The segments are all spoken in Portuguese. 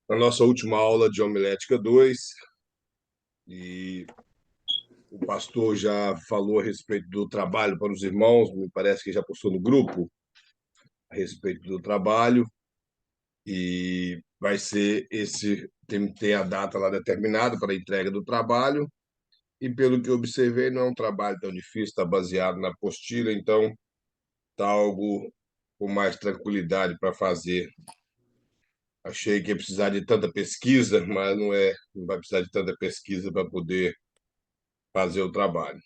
Na nossa última aula de Homilética 2, e o pastor já falou a respeito do trabalho para os irmãos, me parece que já postou no grupo a respeito do trabalho, e vai ser tem a data lá determinada para a entrega do trabalho, e pelo que eu observei, não é um trabalho tão difícil, está baseado na apostila, então está algo com mais tranquilidade para fazer. Achei que ia precisar de tanta pesquisa, mas não vai precisar de tanta pesquisa para poder fazer o trabalho.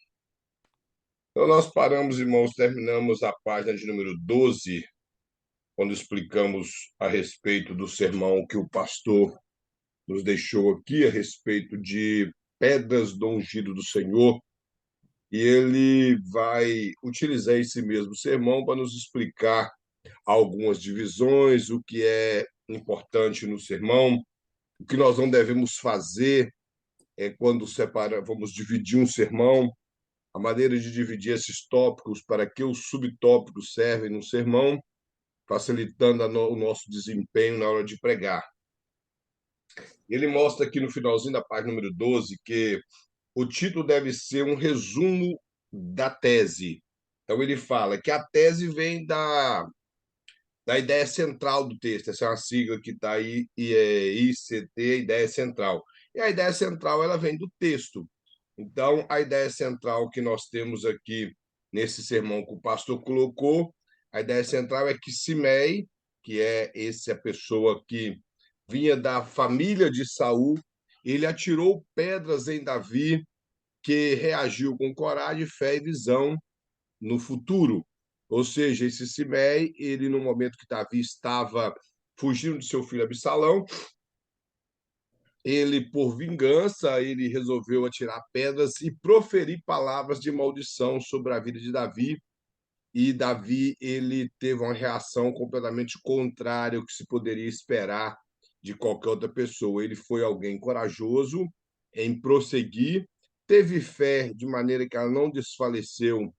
Então, nós paramos, irmãos, terminamos a página de número 12, quando explicamos a respeito do sermão que o pastor nos deixou aqui, a respeito de pedras do ungido do Senhor, e ele vai utilizar esse mesmo sermão para nos explicar algumas divisões, o que é importante no sermão, o que nós não devemos fazer quando vamos dividir um sermão, a maneira de dividir esses tópicos, para que os subtópicos servem no sermão, facilitando o nosso desempenho na hora de pregar. Ele mostra aqui no finalzinho da página número 12 que o título deve ser um resumo da tese. Então, ele fala que a tese vem da ideia central do texto. Essa é uma sigla que está aí, e é ICT, ideia central. E a ideia central ela vem do texto. Então, a ideia central que nós temos aqui nesse sermão que o pastor colocou, a ideia central é que Simei, que é a pessoa que vinha da família de Saul, ele atirou pedras em Davi, que reagiu com coragem, fé e visão no futuro. Ou seja, esse Simei, ele no momento que Davi estava fugindo de seu filho Absalão, ele, por vingança, ele resolveu atirar pedras e proferir palavras de maldição sobre a vida de Davi. E Davi, ele teve uma reação completamente contrária ao que se poderia esperar de qualquer outra pessoa. Ele foi alguém corajoso em prosseguir, teve fé de maneira que ela não desfaleceu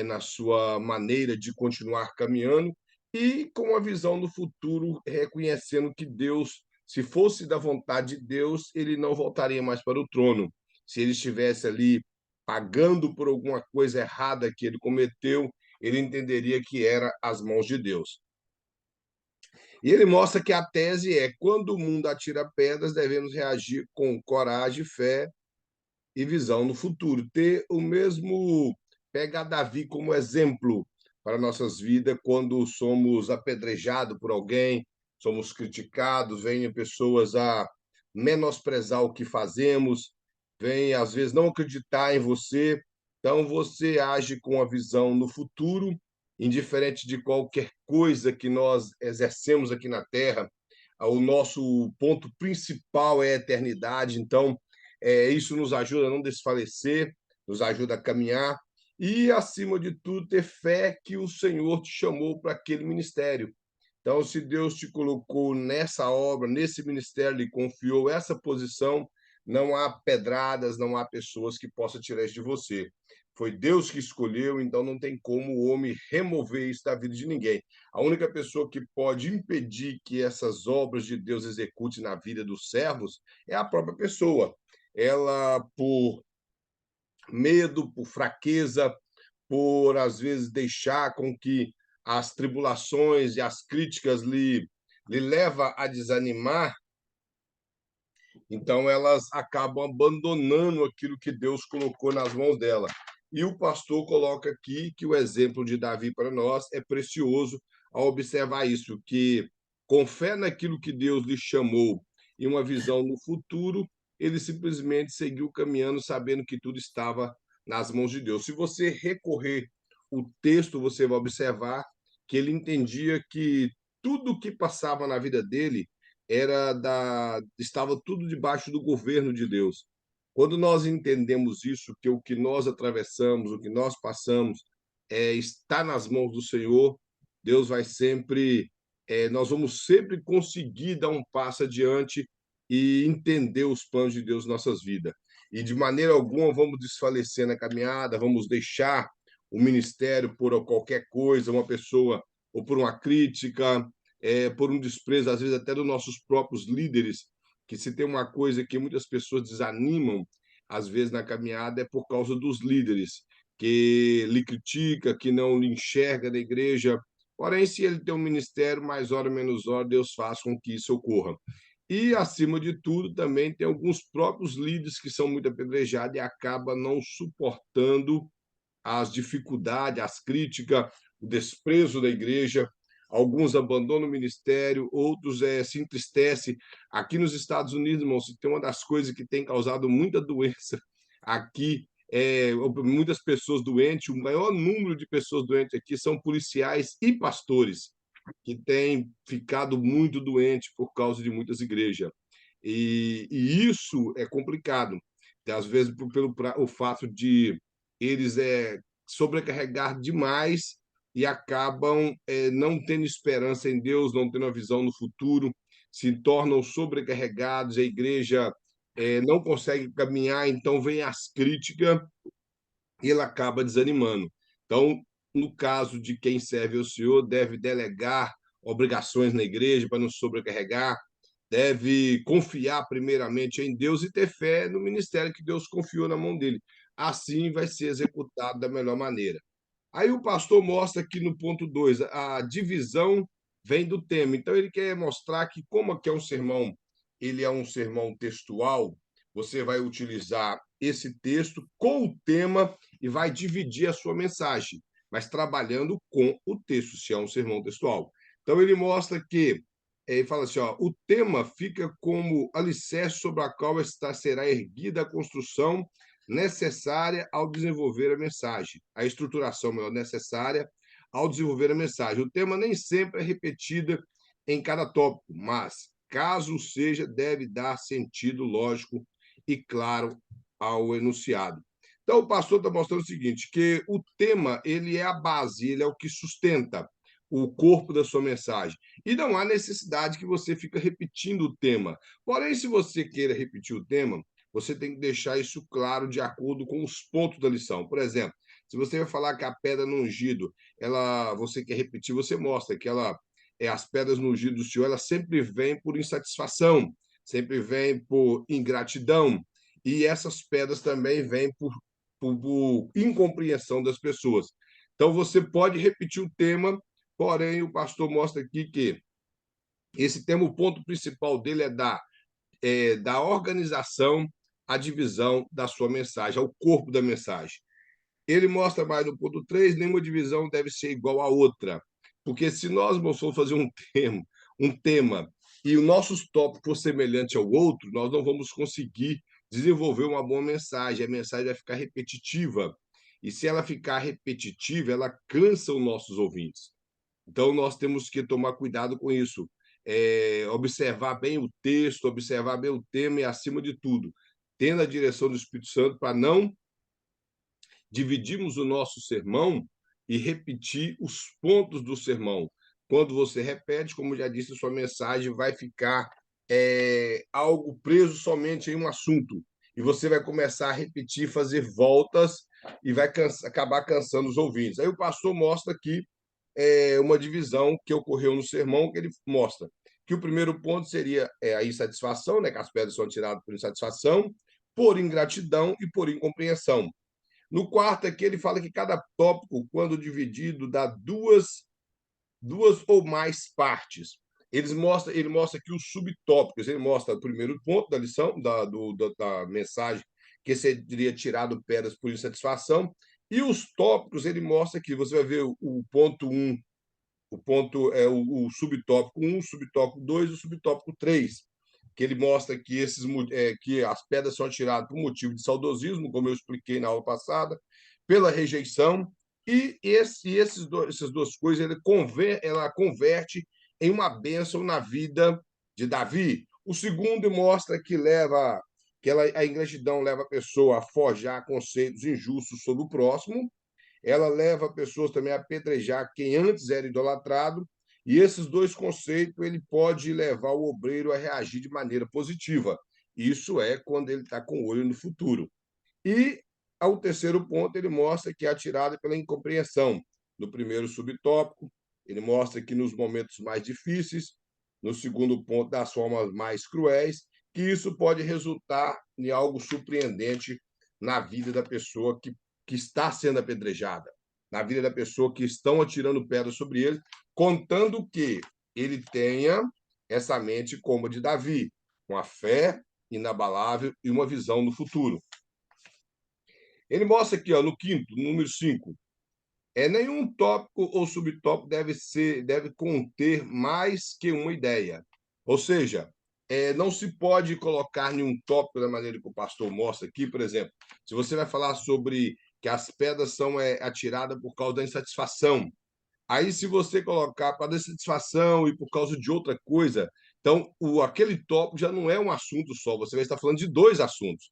na sua maneira de continuar caminhando e com a visão do futuro, reconhecendo que Deus, se fosse da vontade de Deus, ele não voltaria mais para o trono. Se ele estivesse ali pagando por alguma coisa errada que ele cometeu, ele entenderia que era as mãos de Deus. E ele mostra que a tese é: quando o mundo atira pedras, devemos reagir com coragem, fé e visão no futuro. Ter o mesmo, pegar Davi como exemplo para nossas vidas quando somos apedrejados por alguém, somos criticados, vêm pessoas a menosprezar o que fazemos, vêm às vezes não acreditar em você. Então você age com a visão no futuro, indiferente de qualquer coisa que nós exercemos aqui na Terra. O nosso ponto principal é a eternidade. Então, isso nos ajuda a não desfalecer, nos ajuda a caminhar e, acima de tudo, ter fé que o Senhor te chamou para aquele ministério. Então, se Deus te colocou nessa obra, nesse ministério, lhe confiou essa posição, não há pedradas, não há pessoas que possam tirar isso de você. Foi Deus que escolheu, então não tem como o homem remover isso da vida de ninguém. A única pessoa que pode impedir que essas obras de Deus execute na vida dos servos é a própria pessoa. Ela, por medo, por fraqueza, por às vezes deixar com que as tribulações e as críticas lhe leva a desanimar, então elas acabam abandonando aquilo que Deus colocou nas mãos dela. E o pastor coloca aqui que o exemplo de Davi para nós é precioso ao observar isso, que com fé naquilo que Deus lhe chamou e uma visão no futuro, ele simplesmente seguiu caminhando sabendo que tudo estava nas mãos de Deus. Se você recorrer o texto, você vai observar que ele entendia que tudo que passava na vida dele estava tudo debaixo do governo de Deus. Quando nós entendemos isso, que o que nós atravessamos, o que nós passamos, está nas mãos do Senhor, Deus vai sempre, nós vamos sempre conseguir dar um passo adiante e entender os planos de Deus em nossas vidas. E de maneira alguma vamos desfalecer na caminhada, vamos deixar o ministério por qualquer coisa, uma pessoa, ou por uma crítica, por um desprezo, às vezes até dos nossos próprios líderes, que se tem uma coisa que muitas pessoas desanimam, às vezes na caminhada, é por causa dos líderes, que lhe critica, que não lhe enxerga na igreja. Porém, se ele tem um ministério, mais hora menos hora, Deus faz com que isso ocorra. E, acima de tudo, também tem alguns próprios líderes que são muito apedrejados e acabam não suportando as dificuldades, as críticas, o desprezo da igreja. Alguns abandonam o ministério, outros se entristecem. Aqui nos Estados Unidos, irmãos, tem uma das coisas que tem causado muita doença aqui, muitas pessoas doentes, o maior número de pessoas doentes aqui são policiais e pastores, que têm ficado muito doentes por causa de muitas igrejas. E isso é complicado, às vezes pelo o fato de eles sobrecarregar demais e acabam não tendo esperança em Deus, não tendo a visão no futuro, se tornam sobrecarregados, a igreja não consegue caminhar, então vem as críticas e ele acaba desanimando. Então, no caso de quem serve ao Senhor, deve delegar obrigações na igreja para não sobrecarregar, deve confiar primeiramente em Deus e ter fé no ministério que Deus confiou na mão dele. Assim vai ser executado da melhor maneira. Aí o pastor mostra aqui no ponto 2 a divisão vem do tema. Então ele quer mostrar que como aqui é um sermão, ele é um sermão textual, você vai utilizar esse texto com o tema e vai dividir a sua mensagem, mas trabalhando com o texto, se é um sermão textual. Então ele mostra que ele fala assim, ó, o tema fica como alicerce sobre a qual será erguida a construção necessária ao desenvolver a mensagem, a estruturação melhor necessária ao desenvolver a mensagem. O tema nem sempre é repetido em cada tópico, mas, caso seja, deve dar sentido lógico e claro ao enunciado. Então, o pastor está mostrando o seguinte, que o tema ele é a base, ele é o que sustenta o corpo da sua mensagem. E não há necessidade que você fique repetindo o tema. Porém, se você queira repetir o tema, você tem que deixar isso claro de acordo com os pontos da lição. Por exemplo, se você vai falar que a pedra no ungido, você quer repetir, você mostra que as pedras no ungido do Senhor, elas sempre vêm por insatisfação, sempre vêm por ingratidão, e essas pedras também vêm por incompreensão das pessoas. Então, você pode repetir o tema, porém, o pastor mostra aqui que esse tema, o ponto principal dele da organização à divisão da sua mensagem, ao corpo da mensagem. Ele mostra mais no ponto 3, nenhuma divisão deve ser igual à outra. Porque se nós formos fazer um tema e o nosso tópico for semelhante ao outro, nós não vamos conseguir desenvolver uma boa mensagem. A mensagem vai ficar repetitiva. E se ela ficar repetitiva, ela cansa os nossos ouvintes. Então, nós temos que tomar cuidado com isso. Observar bem o texto, observar bem o tema e, acima de tudo, tendo a direção do Espírito Santo para não dividirmos o nosso sermão e repetir os pontos do sermão. Quando você repete, como já disse, sua mensagem vai ficar algo preso somente em um assunto. E você vai começar a repetir, fazer voltas e vai acabar cansando os ouvintes. Aí o pastor mostra aqui uma divisão que ocorreu no sermão, que ele mostra que o primeiro ponto seria a insatisfação, né, que as pedras são tiradas por insatisfação, por ingratidão e por incompreensão. No quarto aqui, ele fala que cada tópico, quando dividido, dá duas ou mais partes. Ele mostra aqui os subtópicos. Ele mostra o primeiro ponto da lição, da mensagem, que seria tirado pedras por insatisfação. E os tópicos, ele mostra que você vai ver o ponto 1, o ponto é o subtópico 1, o subtópico 2 e o subtópico 3, que ele mostra que as pedras são tiradas por motivo de saudosismo, como eu expliquei na aula passada, pela rejeição, e essas duas coisas ela converte em uma bênção na vida de Davi. O segundo mostra a ingratidão leva a pessoa a forjar conceitos injustos sobre o próximo, ela leva pessoas também a apedrejar quem antes era idolatrado, e esses dois conceitos ele pode levar o obreiro a reagir de maneira positiva. Isso é quando ele está com o olho no futuro. E ao terceiro ponto, ele mostra que é atirada pela incompreensão. No primeiro subtópico, ele mostra que nos momentos mais difíceis, no segundo ponto, das formas mais cruéis, que isso pode resultar em algo surpreendente na vida da pessoa que está sendo apedrejada, na vida da pessoa que estão atirando pedras sobre ele, contando que ele tenha essa mente como a de Davi, com a fé inabalável e uma visão no futuro. Ele mostra aqui, ó, no quinto, no número 5, nenhum tópico ou subtópico deve conter mais que uma ideia. Ou seja, não se pode colocar nenhum tópico da maneira que o pastor mostra aqui, por exemplo, se você vai falar sobre que as pedras são atiradas por causa da insatisfação, aí se você colocar para da insatisfação e por causa de outra coisa, então aquele tópico já não é um assunto só, você vai estar falando de dois assuntos.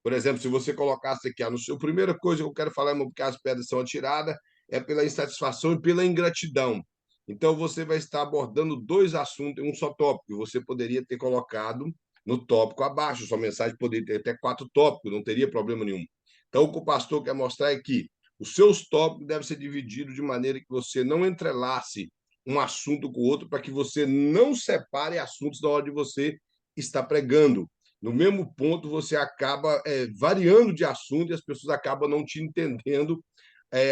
Por exemplo, se você colocasse aqui, no seu primeira coisa que eu quero falar, porque as pedras são atiradas, é pela insatisfação e pela ingratidão. Então, você vai estar abordando dois assuntos em um só tópico. Você poderia ter colocado no tópico abaixo. Sua mensagem poderia ter até 4 tópicos, não teria problema nenhum. Então, o que o pastor quer mostrar é que os seus tópicos devem ser divididos de maneira que você não entrelace um assunto com o outro, para que você não separe assuntos na hora de você estar pregando. No mesmo ponto, você acaba variando de assunto e as pessoas acabam não te entendendo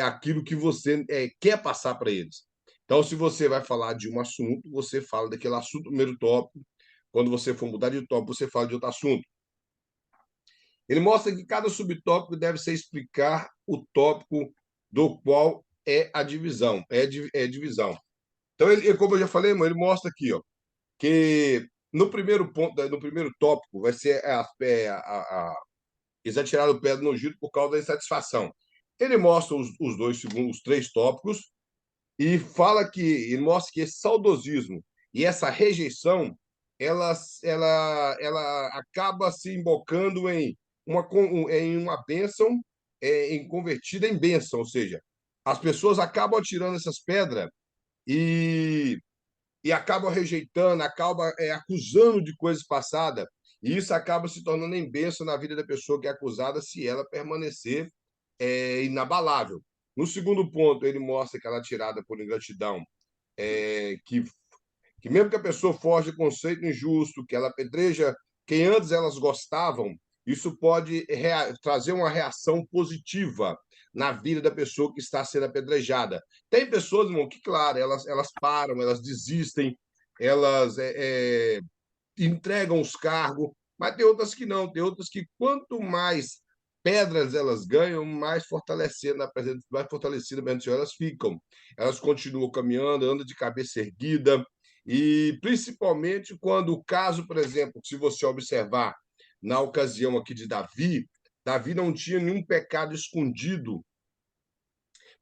aquilo que você quer passar para eles. Então, se você vai falar de um assunto, você fala daquele assunto, primeiro tópico. Quando você for mudar de tópico, você fala de outro assunto. Ele mostra que cada subtópico deve ser explicar o tópico do qual é a divisão. Divisão. Então, como eu já falei, ele mostra aqui, ó, que no primeiro ponto, no primeiro tópico, vai ser eles atiraram pedra no giro por causa da insatisfação. Ele mostra os dois segundos, os 3 tópicos, e fala que ele mostra que esse saudosismo e essa rejeição ela acaba se embocando em uma bênção, em convertida em bênção, ou seja, as pessoas acabam atirando essas pedras e acabam rejeitando, acabam acusando de coisas passadas, e isso acaba se tornando em bênção na vida da pessoa que é acusada, se ela permanecer inabalável. No segundo ponto, ele mostra que ela é tirada por ingratidão, que mesmo que a pessoa foge de conceito injusto, que ela apedreja quem antes elas gostavam, isso pode trazer uma reação positiva na vida da pessoa que está sendo apedrejada. Tem pessoas, irmão, que, claro, elas param, elas desistem, elas entregam os cargos, mas tem outras que não, tem outras que quanto mais pedras elas ganham, mais fortalecendo a presença, mais fortalecidas mesmo Senhor elas ficam. Elas continuam caminhando, andam de cabeça erguida, e principalmente quando o caso, por exemplo, se você observar na ocasião aqui de Davi, Davi não tinha nenhum pecado escondido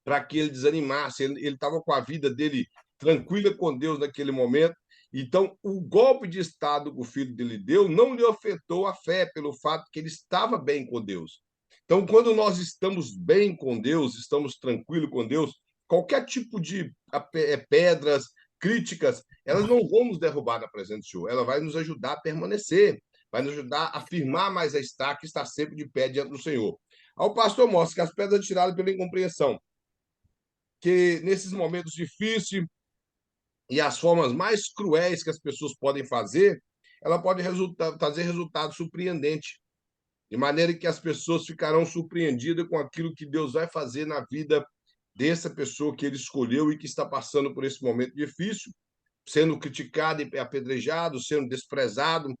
para que ele desanimasse. Ele estava com a vida dele tranquila com Deus naquele momento. Então, o golpe de Estado que o filho dele deu não lhe afetou a fé, pelo fato que ele estava bem com Deus. Então, quando nós estamos bem com Deus, estamos tranquilos com Deus, qualquer tipo de pedras, críticas, elas não vão nos derrubar da presença do Senhor. Ela vai nos ajudar a permanecer, vai nos ajudar a firmar mais a estaca, estar sempre de pé diante do Senhor. O pastor mostra que as pedras tiradas pela incompreensão, que nesses momentos difíceis e as formas mais cruéis que as pessoas podem fazer, ela pode trazer resultado surpreendente, de maneira que as pessoas ficarão surpreendidas com aquilo que Deus vai fazer na vida dessa pessoa que ele escolheu e que está passando por esse momento difícil, sendo criticado e apedrejado, sendo desprezado,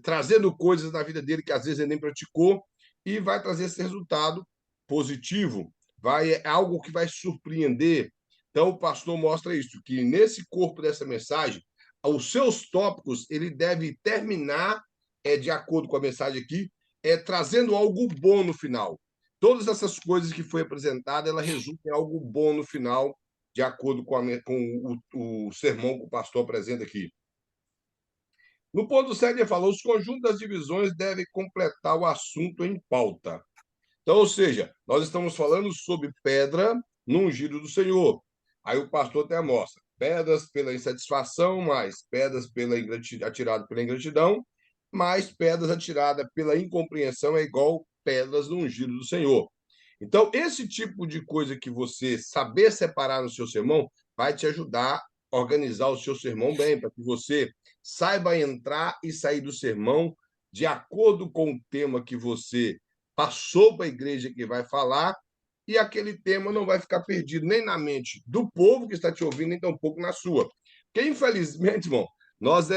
trazendo coisas na vida dele que às vezes ele nem praticou, e vai trazer esse resultado positivo, é algo que vai surpreender. Então, o pastor mostra isso, que nesse corpo dessa mensagem, os seus tópicos, ele deve terminar, de acordo com a mensagem aqui, trazendo algo bom no final. Todas essas coisas que foi apresentada, ela resulta em algo bom no final, de acordo com o sermão que o pastor apresenta aqui. No ponto 7, ele falou: os conjuntos das divisões devem completar o assunto em pauta. Então, ou seja, nós estamos falando sobre pedra no ungido do Senhor. Aí o pastor até mostra: pedras pela insatisfação, mais pedras atiradas pela ingratidão, mais pedras atiradas pela incompreensão é igual pedras no ungido do Senhor. Então, esse tipo de coisa que você saber separar no seu sermão vai te ajudar a organizar o seu sermão bem, para que você saiba entrar e sair do sermão de acordo com o tema que você passou para a igreja que vai falar, e aquele tema não vai ficar perdido nem na mente do povo que está te ouvindo, nem tampouco na sua. Porque, infelizmente, irmão, nós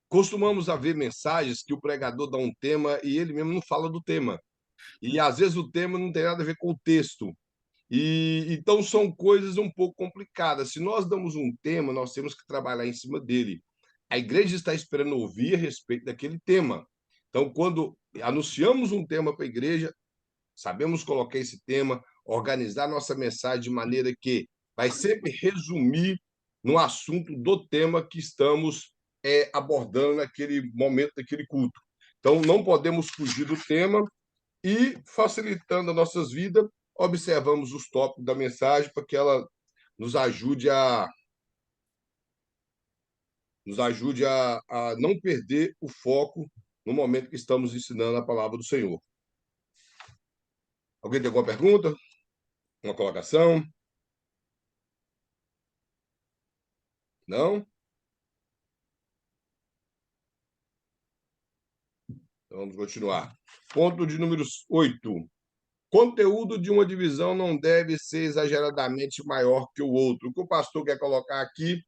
costumamos haver mensagens que o pregador dá um tema e ele mesmo não fala do tema. E às vezes o tema não tem nada a ver com o texto. E então são coisas um pouco complicadas. Se nós damos um tema, nós temos que trabalhar em cima dele. A igreja está esperando ouvir a respeito daquele tema. Então, quando anunciamos um tema para a igreja, sabemos colocar esse tema, organizar nossa mensagem de maneira que vai sempre resumir no assunto do tema que estamos abordando naquele momento, naquele culto. Então, não podemos fugir do tema e, facilitando as nossas vidas, observamos os tópicos da mensagem para que ela nos ajude a não perder o foco no momento que estamos ensinando a palavra do Senhor. Alguém tem alguma pergunta? Uma colocação? Não? Então, vamos continuar. Ponto de número 8. Conteúdo de uma divisão não deve ser exageradamente maior que o outro. O que o pastor quer colocar aqui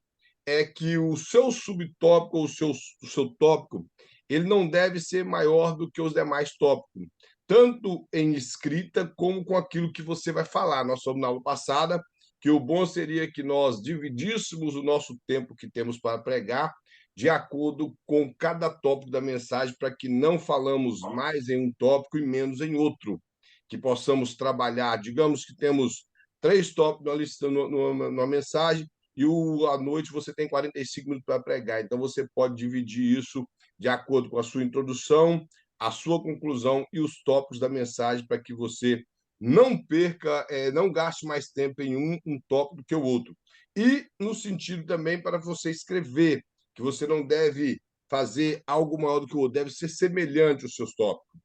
é que o seu subtópico ou o seu tópico ele não deve ser maior do que os demais tópicos, tanto em escrita como com aquilo que você vai falar. Nós falamos na aula passada que o bom seria que nós dividíssemos o nosso tempo que temos para pregar de acordo com cada tópico da mensagem, para que não falamos mais em um tópico e menos em outro, que possamos trabalhar. Digamos que temos 3 tópicos na lista, numa mensagem, e à noite você tem 45 minutos para pregar. Então, você pode dividir isso de acordo com a sua introdução, a sua conclusão e os tópicos da mensagem, para que você não perca, não gaste mais tempo em um tópico do que o outro. E no sentido também para você escrever, que você não deve fazer algo maior do que o outro, deve ser semelhante aos seus tópicos.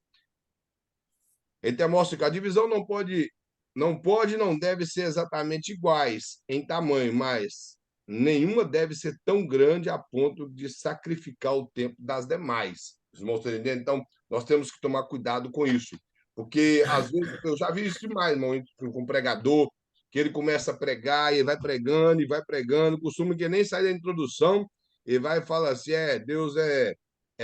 Ele mostra que a divisão não deve ser exatamente iguais em tamanho, mas nenhuma deve ser tão grande a ponto de sacrificar o tempo das demais. Os irmãos estão entendendo? Então, nós temos que tomar cuidado com isso. Porque, às vezes, eu já vi isso demais, irmão, com o pregador, que ele começa a pregar, e ele vai pregando, costuma que nem sai da introdução, e vai e fala assim: Deus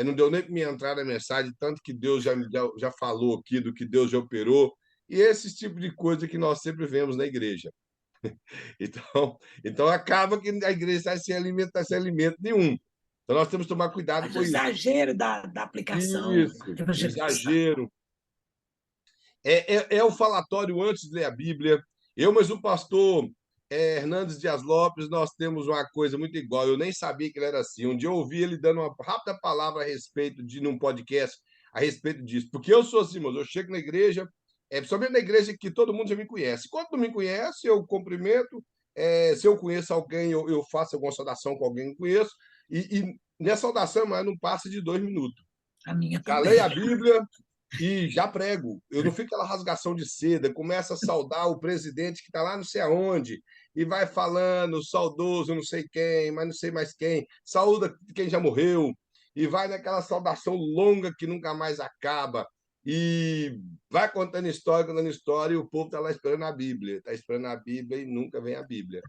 não deu nem para me entrar na mensagem, tanto que Deus já falou aqui, do que Deus já operou, e esse tipo de coisa que nós sempre vemos na igreja. Então acaba que a igreja está sem alimento nenhum. Então nós temos que tomar cuidado Mas com o isso. exagero da aplicação. Isso, exagero. É o falatório antes de ler a Bíblia. Mas o pastor Hernandes Dias Lopes, nós temos uma coisa muito igual. Eu nem sabia que ele era assim. Um dia eu ouvi ele dando uma rápida palavra a respeito num podcast, a respeito disso. Porque eu sou assim, mas eu chego na igreja, principalmente na igreja que todo mundo já me conhece. Quando não me conhece, eu cumprimento. Se eu conheço alguém, eu faço alguma saudação com alguém que conheço. E nessa saudação, mas não passa de 2 minutos. A minha Já também. leio a Bíblia, e já prego. Eu não fico aquela rasgação de seda, começa a saudar o presidente que está lá não sei aonde, e vai falando, saudoso não sei quem, mas não sei mais quem, saúda quem já morreu, e vai naquela saudação longa que nunca mais acaba, e vai contando história, e o povo está lá esperando a Bíblia, está esperando a Bíblia e nunca vem a Bíblia.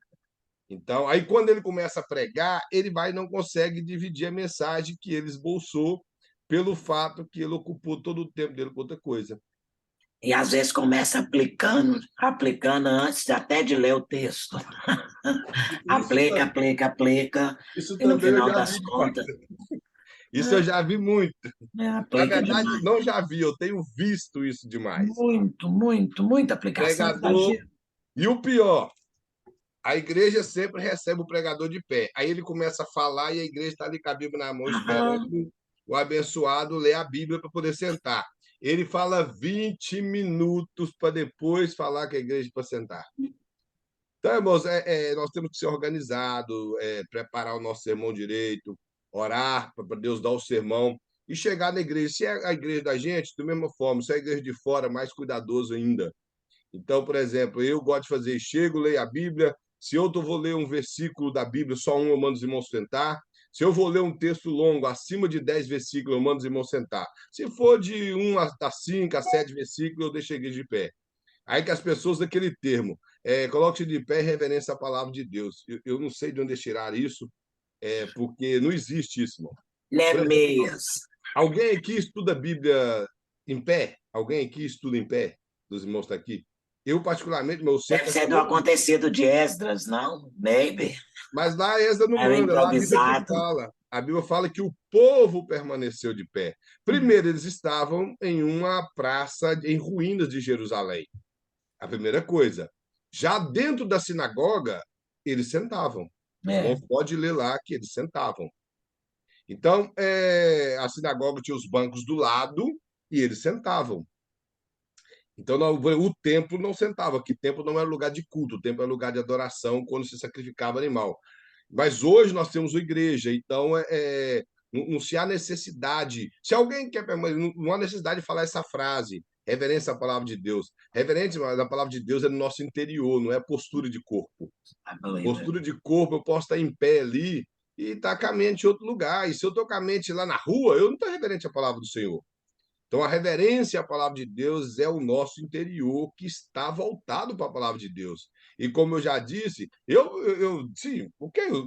Então, aí quando ele começa a pregar, ele vai e não consegue dividir a mensagem que ele esboçou pelo fato que ele ocupou todo o tempo dele com outra coisa. E às vezes começa aplicando antes até de ler o texto. Aplica. Isso E no também eu final já das vi demais. contas. Isso eu já vi muito. Na Aplica verdade, demais. não já vi, eu tenho visto isso demais. Muita aplicação. Pregador. Exagero. E o pior, a igreja sempre recebe o pregador de pé. Aí ele começa a falar e a igreja está ali com a Bíblia na mão, esperando o abençoado ler a Bíblia para poder sentar. Ele fala 20 minutos para depois falar com a igreja para sentar. Então, irmãos, nós temos que ser organizados, preparar o nosso sermão direito, orar para Deus dar o sermão e chegar na igreja. Se é a igreja da gente, da mesma forma, se é a igreja de fora, mais cuidadoso ainda. Então, por exemplo, eu gosto de fazer, chego, leio a Bíblia, Se eu vou ler um versículo da Bíblia, só um, eu mando os irmãos sentar. Se eu vou ler um texto longo, acima de 10 versículos, eu mando os irmãos sentar. Se for de 1 a 5, a 7 versículos, eu deixo a igreja de pé. Aí que as pessoas daquele termo, coloque-se de pé em reverência à palavra de Deus. Eu não sei de onde tiraram isso, porque não existe isso, irmão. Por exemplo, Nemeias. alguém aqui estuda a Bíblia em pé? Alguém aqui estuda em pé? Dos irmãos que estão aqui? Eu, particularmente, meu centro Deve nessa ser do mesma. acontecido de Esdras, não? Maybe. Mas lá a Esdra não Era manda, lá a Bíblia que improvisado. fala. A Bíblia fala que o povo permaneceu de pé. Primeiro, eles estavam em uma praça em ruínas de Jerusalém. A primeira coisa. Já dentro da sinagoga, eles sentavam. Os É. irmãos podem ler lá que eles sentavam. Então, a sinagoga tinha os bancos do lado e eles sentavam. Então, o templo não sentava, que templo não era lugar de culto, o templo era lugar de adoração quando se sacrificava animal. Mas hoje nós temos uma igreja, então não se há necessidade. Se alguém quer, não há necessidade de falar essa frase, reverência à palavra de Deus. Reverência à palavra de Deus é no nosso interior, não é postura de corpo. I believe it. Postura de corpo, eu posso estar em pé ali e estar com a mente em outro lugar. E se eu estou com a mente lá na rua, eu não estou reverente à palavra do Senhor. Então, a reverência à palavra de Deus é o nosso interior que está voltado para a palavra de Deus. E como eu já disse, sim,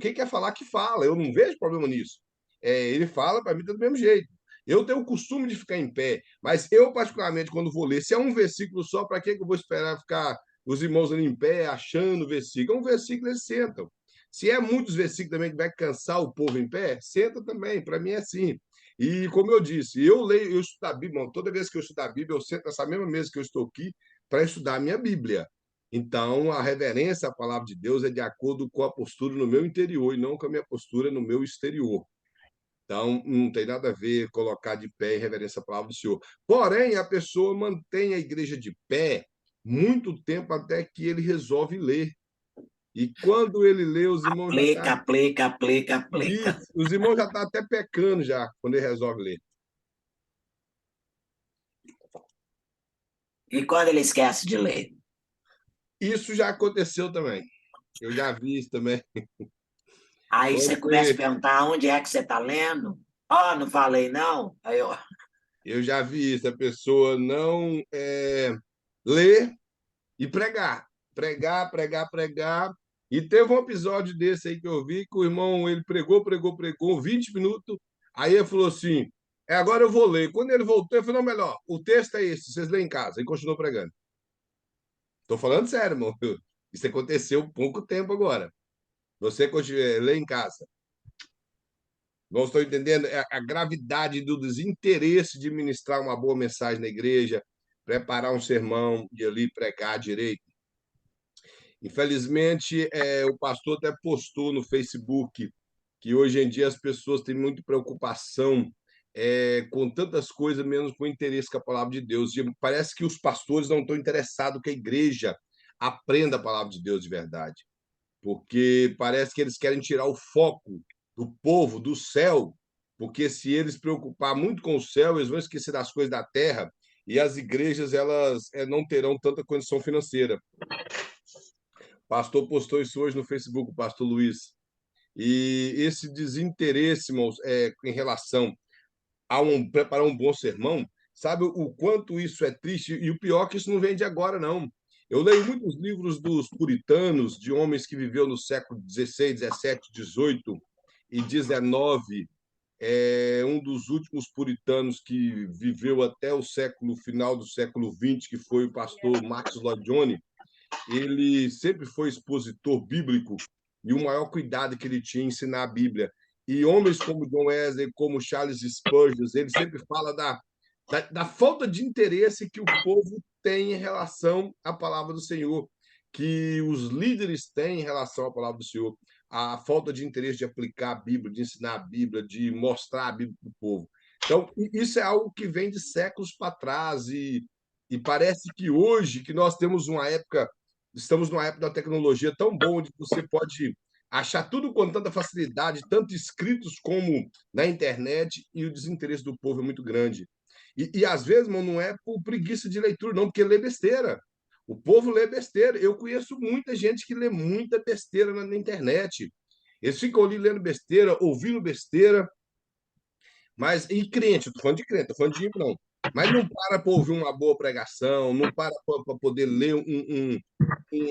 quem quer falar que fala, eu não vejo problema nisso. Ele fala para mim do mesmo jeito. Eu tenho o costume de ficar em pé, mas eu, particularmente, quando vou ler, se é um versículo só, para que eu vou esperar ficar os irmãos ali em pé, achando o versículo? É um versículo, eles sentam. Se é muitos versículos também que vai cansar o povo em pé, senta também. Para mim é assim. E como eu disse, eu estudo a Bíblia, toda vez que eu estudo a Bíblia, eu sento nessa mesma mesa que eu estou aqui para estudar a minha Bíblia. Então, a reverência à palavra de Deus é de acordo com a postura no meu interior e não com a minha postura no meu exterior. Então, não tem nada a ver colocar de pé em reverência à palavra do Senhor. Porém, a pessoa mantém a igreja de pé muito tempo até que ele resolve ler. E quando ele lê, os irmãos já Aplica, estão. aplica, aplica, aplica. Isso, os irmãos já estão até pecando já, quando ele resolve ler. E quando ele esquece de ler? Isso já aconteceu também. Eu já vi isso também. Aí você Quando começa a perguntar onde é que você está lendo? Ó, não falei não? Aí eu, eu já vi isso, a pessoa não ler e pregar. Pregar, pregar, pregar. E teve um episódio desse aí que eu vi, que o irmão, ele pregou 20 minutos, aí ele falou assim, agora eu vou ler. Quando ele voltou, ele falou, não, melhor, o texto é esse, vocês lêem em casa. E continuou pregando. Estou falando sério, irmão. Isso aconteceu há pouco tempo agora. Você lê em casa. Não estou entendendo a gravidade do desinteresse de ministrar uma boa mensagem na igreja, preparar um sermão e ali pregar direito. Infelizmente, o pastor até postou no Facebook que hoje em dia as pessoas têm muita preocupação com tantas coisas, menos com interesse com a palavra de Deus. E parece que os pastores não estão interessados que a igreja aprenda a palavra de Deus de verdade, porque parece que eles querem tirar o foco do povo, do céu, porque se eles preocupar muito com o céu, eles vão esquecer das coisas da terra e as igrejas elas não terão tanta condição financeira. O pastor postou isso hoje no Facebook, o pastor Luiz. E esse desinteresse, irmãos, em relação a preparar um bom sermão, sabe o quanto isso é triste? E o pior é que isso não vem de agora, não. Eu leio muitos livros dos puritanos, de homens que viveu no século XVI, XVII, XVIII e XIX. Um dos últimos puritanos que viveu até o final do século XX, que foi o pastor Max Lloyd Jones. Ele sempre foi expositor bíblico e o maior cuidado que ele tinha em ensinar a Bíblia. E homens como John Wesley, como Charles Spurgeon, ele sempre fala da falta de interesse que o povo tem em relação à palavra do Senhor, que os líderes têm em relação à palavra do Senhor, a falta de interesse de aplicar a Bíblia, de ensinar a Bíblia, de mostrar a Bíblia para o povo. Então, isso é algo que vem de séculos para trás e parece que hoje, que nós temos uma época, estamos numa época da tecnologia tão boa, onde você pode achar tudo com tanta facilidade, tanto escritos como na internet, e o desinteresse do povo é muito grande. E às vezes, mano, não é por preguiça de leitura, não, porque lê besteira. O povo lê besteira. Eu conheço muita gente que lê muita besteira na internet. Eles ficam ali lendo besteira, ouvindo besteira, mas, e crente, eu tô falando de crente, tô falando de ímpio, não. Mas não para ouvir uma boa pregação, não para poder ler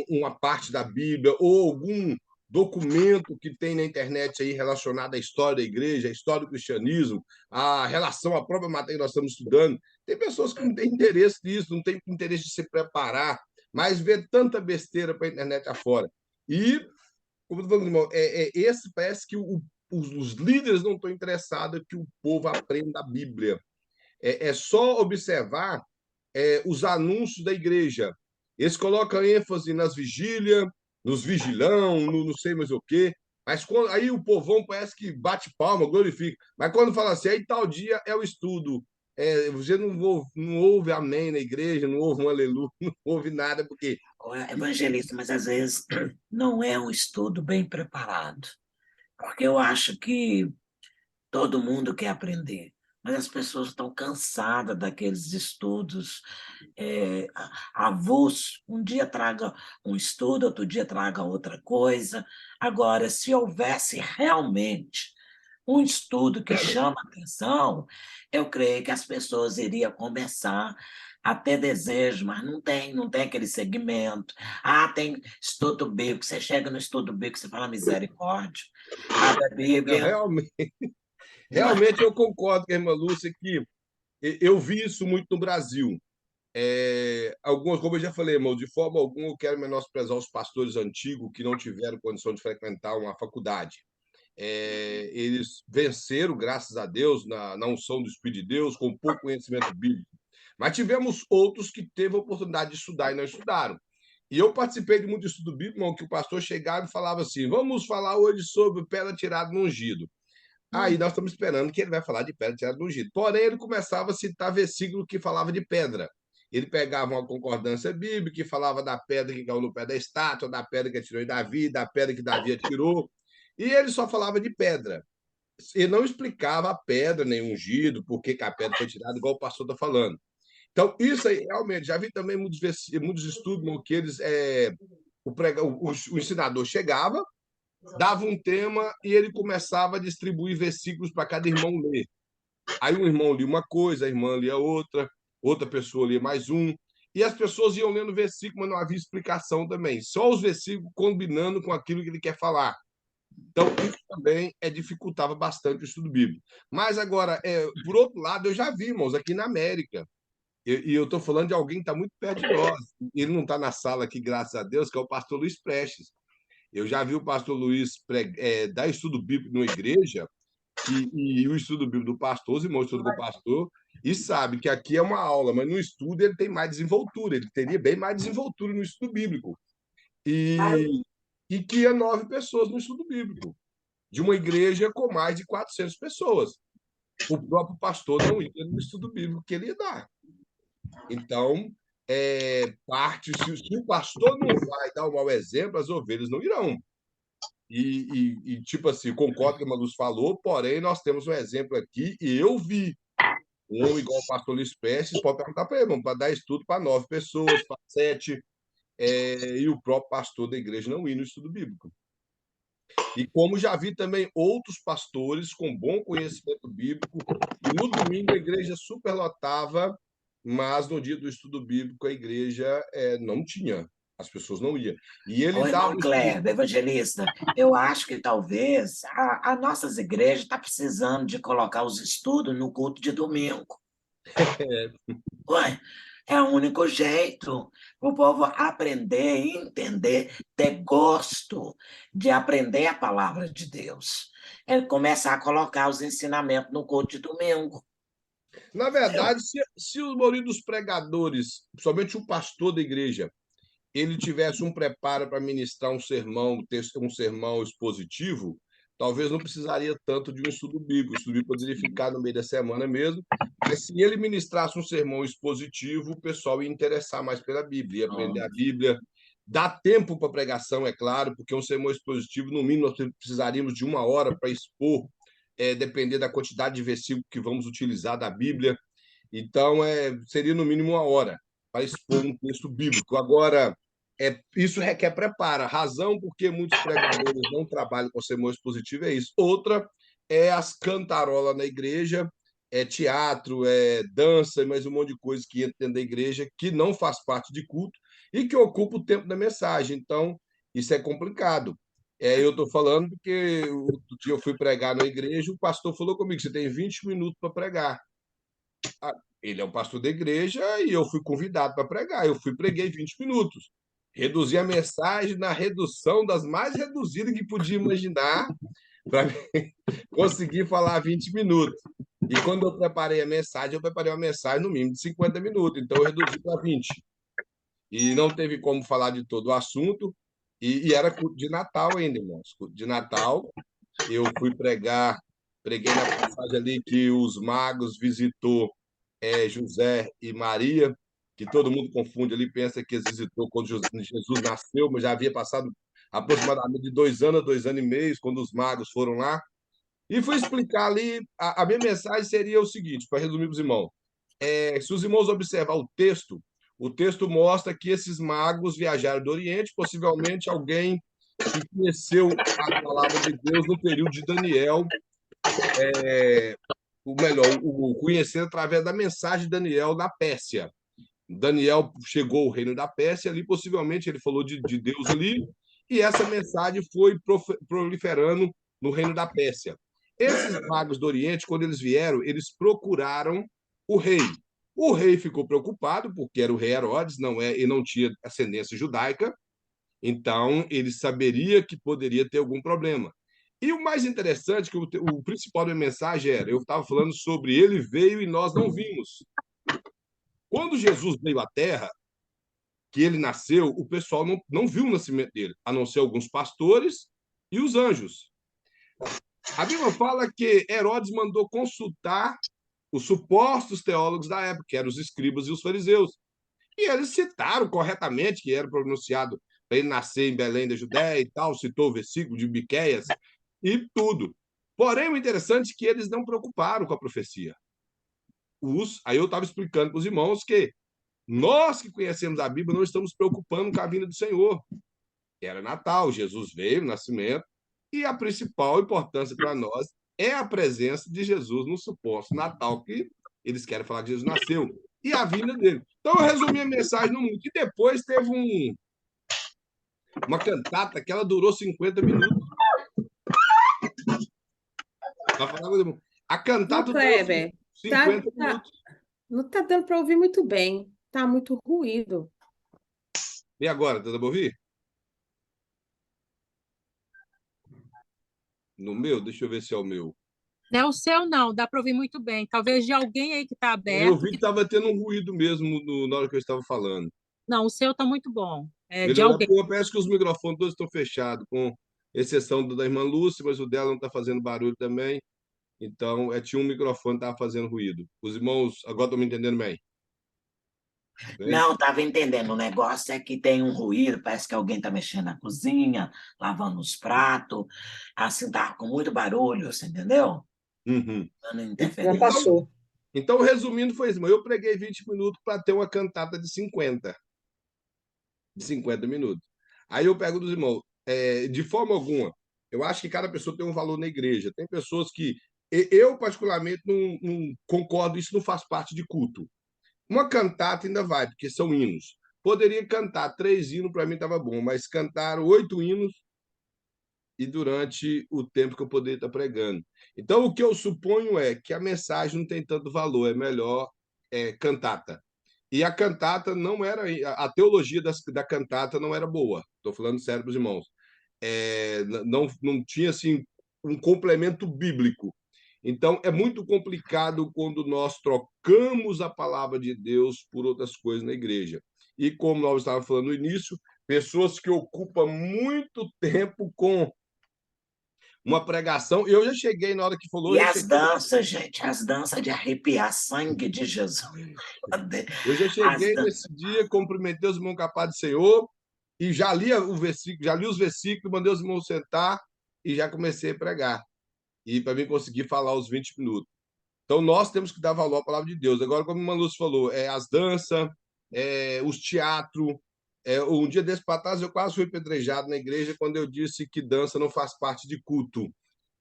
uma parte da Bíblia ou algum documento que tem na internet aí relacionado à história da igreja, à história do cristianismo, à relação à própria matéria que nós estamos estudando. Tem pessoas que não têm interesse nisso, não têm interesse de se preparar, mas vê tanta besteira para a internet afora. E, como eu estou falando, irmão, esse parece que os líderes não estão interessados que o povo aprenda a Bíblia. É só observar os anúncios da igreja. Eles colocam ênfase nas vigílias, nos vigilão, no não sei mais o quê. Mas quando, aí o povão parece que bate palma, glorifica. Mas quando fala assim, aí tal dia é o estudo. Você não ouve amém na igreja, não ouve um aleluia, não ouve nada, porque. Evangelista, mas às vezes não é um estudo bem preparado, porque eu acho que todo mundo quer aprender, mas as pessoas estão cansadas daqueles estudos avulsos. Um dia traga um estudo, outro dia traga outra coisa. Agora, se houvesse realmente um estudo que chama atenção, eu creio que as pessoas iriam começar a ter desejo, mas não tem aquele segmento. Tem estudo bíblico, você chega no estudo bíblico, você fala misericórdia, abre a Não, Bíblia. realmente eu concordo com a irmã Lúcia que eu vi isso muito no Brasil. Algumas, como eu já falei, irmão, de forma alguma eu quero menosprezar os pastores antigos que não tiveram condição de frequentar uma faculdade. Eles venceram, graças a Deus, na unção do Espírito de Deus, com pouco conhecimento bíblico. Mas tivemos outros que teve a oportunidade de estudar e não estudaram. E eu participei de muito estudo bíblico, irmão, que o pastor chegava e falava assim: vamos falar hoje sobre pedra tirada no ungido. Aí nós estamos esperando que ele vai falar de pedra tirada do ungido. Porém, ele começava a citar versículo que falava de pedra. Ele pegava uma concordância bíblica que falava da pedra que caiu no pé da estátua, da pedra que atirou em Davi, da pedra que Davi atirou. E ele só falava de pedra. Ele não explicava a pedra, nem o ungido, por que a pedra foi tirada, igual o pastor está falando. Então, isso aí, realmente, já vi também muitos estudos que eles, o ensinador chegava, dava um tema e ele começava a distribuir versículos para cada irmão ler. Aí um irmão lia uma coisa, a irmã lia outra, outra pessoa lia mais um, e as pessoas iam lendo versículo, mas não havia explicação também. Só os versículos combinando com aquilo que ele quer falar. Então, isso também dificultava bastante o estudo bíblico. Mas agora, por outro lado, eu já vi, irmãos, aqui na América, e eu estou falando de alguém que está muito perto de nós. Ele não está na sala aqui, graças a Deus, que é o pastor Luiz Prestes. Eu já vi o pastor Luiz dar estudo bíblico numa igreja, e o estudo bíblico do pastor, os irmãos estudam com o pastor, e sabe que aqui é uma aula, mas no estudo ele tem mais desenvoltura, ele teria bem mais desenvoltura no estudo bíblico. E que ia 9 pessoas no estudo bíblico, de uma igreja com mais de 400 pessoas. O próprio pastor não ia no estudo bíblico que ele ia dar. Então, se o pastor não vai dar um mau exemplo, as ovelhas não irão. Tipo assim, concordo com o que a Luz falou, porém, nós temos um exemplo aqui, e eu vi um homem igual o pastor Luiz Prestes, pode perguntar para ele, vamos para dar estudo para 9 pessoas, para 7, e o próprio pastor da igreja não ir no estudo bíblico. E como já vi também outros pastores com bom conhecimento bíblico, e no domingo a igreja superlotava, mas no dia do estudo bíblico a igreja não tinha, as pessoas não iam. E ele Ô, dava irmão o estudo. Kleber, evangelista, eu acho que talvez as nossas igrejas estão precisando de colocar os estudos no culto de domingo. Ué, é o único jeito o povo aprender, entender, ter gosto de aprender a palavra de Deus. Ele começar a colocar os ensinamentos no culto de domingo. Na verdade, se o maioria dos pregadores, somente o pastor da igreja, ele tivesse um preparo para ministrar um sermão expositivo, talvez não precisaria tanto de um estudo bíblico. O estudo bíblico poderia ficar no meio da semana mesmo, mas se ele ministrasse um sermão expositivo, o pessoal ia interessar mais pela Bíblia, ia aprender a Bíblia. Dá tempo para pregação, é claro, porque um sermão expositivo, no mínimo, nós precisaríamos de 1 hora para expor, depender da quantidade de versículos que vamos utilizar da Bíblia. Então, seria no mínimo 1 hora. para expor um texto bíblico. Agora, isso requer preparo. Razão porque muitos pregadores não trabalham com sermão expositivo é isso. Outra é as cantarolas na igreja, é teatro, é dança, mais um monte de coisa que entra dentro da igreja, que não faz parte de culto e que ocupa o tempo da mensagem. Então, isso é complicado. Eu estou falando porque outro dia eu fui pregar na igreja, o pastor falou comigo: você tem 20 minutos para pregar. Ele é o pastor da igreja e eu fui convidado para pregar. Eu fui, preguei 20 minutos. Reduzi a mensagem na redução das mais reduzidas que podia imaginar para conseguir falar 20 minutos. E quando eu preparei a mensagem, eu preparei uma mensagem no mínimo de 50 minutos. Então eu reduzi para 20. E não teve como falar de todo o assunto. E era culto de Natal ainda, irmãos. Culto de Natal. Eu fui pregar, preguei na passagem ali que os magos visitou José e Maria, que todo mundo confunde ali, pensa que eles visitou quando Jesus nasceu, mas já havia passado aproximadamente de 2 anos, 2 anos e meio, quando os magos foram lá. E fui explicar ali, a minha mensagem seria o seguinte, para resumir para os irmãos. Se os irmãos observar o texto mostra que esses magos viajaram do Oriente, possivelmente alguém que conheceu a palavra de Deus no período de Daniel, o melhor, o conhecer através da mensagem de Daniel na Pérsia. Daniel chegou ao reino da Pérsia, ali possivelmente ele falou de Deus ali, e essa mensagem foi proliferando no reino da Pérsia. Esses magos do Oriente, quando eles vieram, eles procuraram o rei. O rei ficou preocupado, porque era o rei Herodes, não é, e não tinha ascendência judaica, então ele saberia que poderia ter algum problema. E o mais interessante, que o principal da minha mensagem era, eu estava falando sobre ele veio e nós não vimos. Quando Jesus veio à Terra, que ele nasceu, o pessoal não viu o nascimento dele, a não ser alguns pastores e os anjos. A Bíblia fala que Herodes mandou consultar os supostos teólogos da época, que eram os escribas e os fariseus. E eles citaram corretamente que era pronunciado para ele nascer em Belém da Judéia e tal, citou o versículo de Miqueias e tudo. Porém, o interessante é que eles não preocuparam com a profecia. Aí eu estava explicando para os irmãos que nós que conhecemos a Bíblia não estamos preocupando com a vinda do Senhor. Era Natal, Jesus veio, o nascimento, e a principal importância para nós é a presença de Jesus no suposto Natal, que eles querem falar que Jesus nasceu, e a vinda dele. Então, eu resumi a mensagem no mundo. E depois teve uma cantata que ela durou 50 minutos. A cantata durou Kleber, 50 minutos. não está dando para ouvir muito bem. Está muito ruído. E agora, dá para ouvir? No meu? Deixa eu ver se é o meu. Não é o seu, não. Dá para ouvir muito bem. Talvez de alguém aí que está aberto. Eu vi que estava tendo um ruído mesmo na hora que eu estava falando. Não, o seu está muito bom. De alguém. Parece que os microfones todos estão fechados, com exceção do da irmã Lúcia, mas o dela não está fazendo barulho também. Então, tinha um microfone que estava fazendo ruído. Os irmãos agora estão me entendendo bem? Não, estava entendendo. O negócio é que tem um ruído, parece que alguém está mexendo na cozinha, lavando os pratos, assim, tá com muito barulho, você entendeu? Uhum. Já passou. Então, resumindo, foi isso. Eu preguei 20 minutos para ter uma cantata de 50 minutos. Aí eu pego dos irmãos, de forma alguma, eu acho que cada pessoa tem um valor na igreja. Tem pessoas que. Eu, particularmente, não concordo, isso não faz parte de culto. Uma cantata ainda vai, porque são hinos. Poderia cantar 3 hinos, para mim estava bom, mas cantaram 8 hinos e durante o tempo que eu poderia estar pregando. Então, o que eu suponho é que a mensagem não tem tanto valor, é melhor cantata. E a cantata não era. A teologia da cantata não era boa. Estou falando sério para os irmãos. Não tinha assim, um complemento bíblico. Então, é muito complicado quando nós trocamos a palavra de Deus por outras coisas na igreja. E como nós estávamos falando no início, pessoas que ocupam muito tempo com uma pregação. Eu já cheguei na hora que falou. E as danças, gente, as danças de arrepiar sangue de Jesus. Eu já cheguei nesse dia, cumprimentei os irmãos capazes do Senhor e já li o versículo, já li os versículos, mandei os irmãos sentar e já comecei a pregar. E para mim conseguir falar os 20 minutos. Então, nós temos que dar valor à palavra de Deus. Agora, como o Manus falou, as danças, os teatros. Um dia desse para trás, eu quase fui apedrejado na igreja quando eu disse que dança não faz parte de culto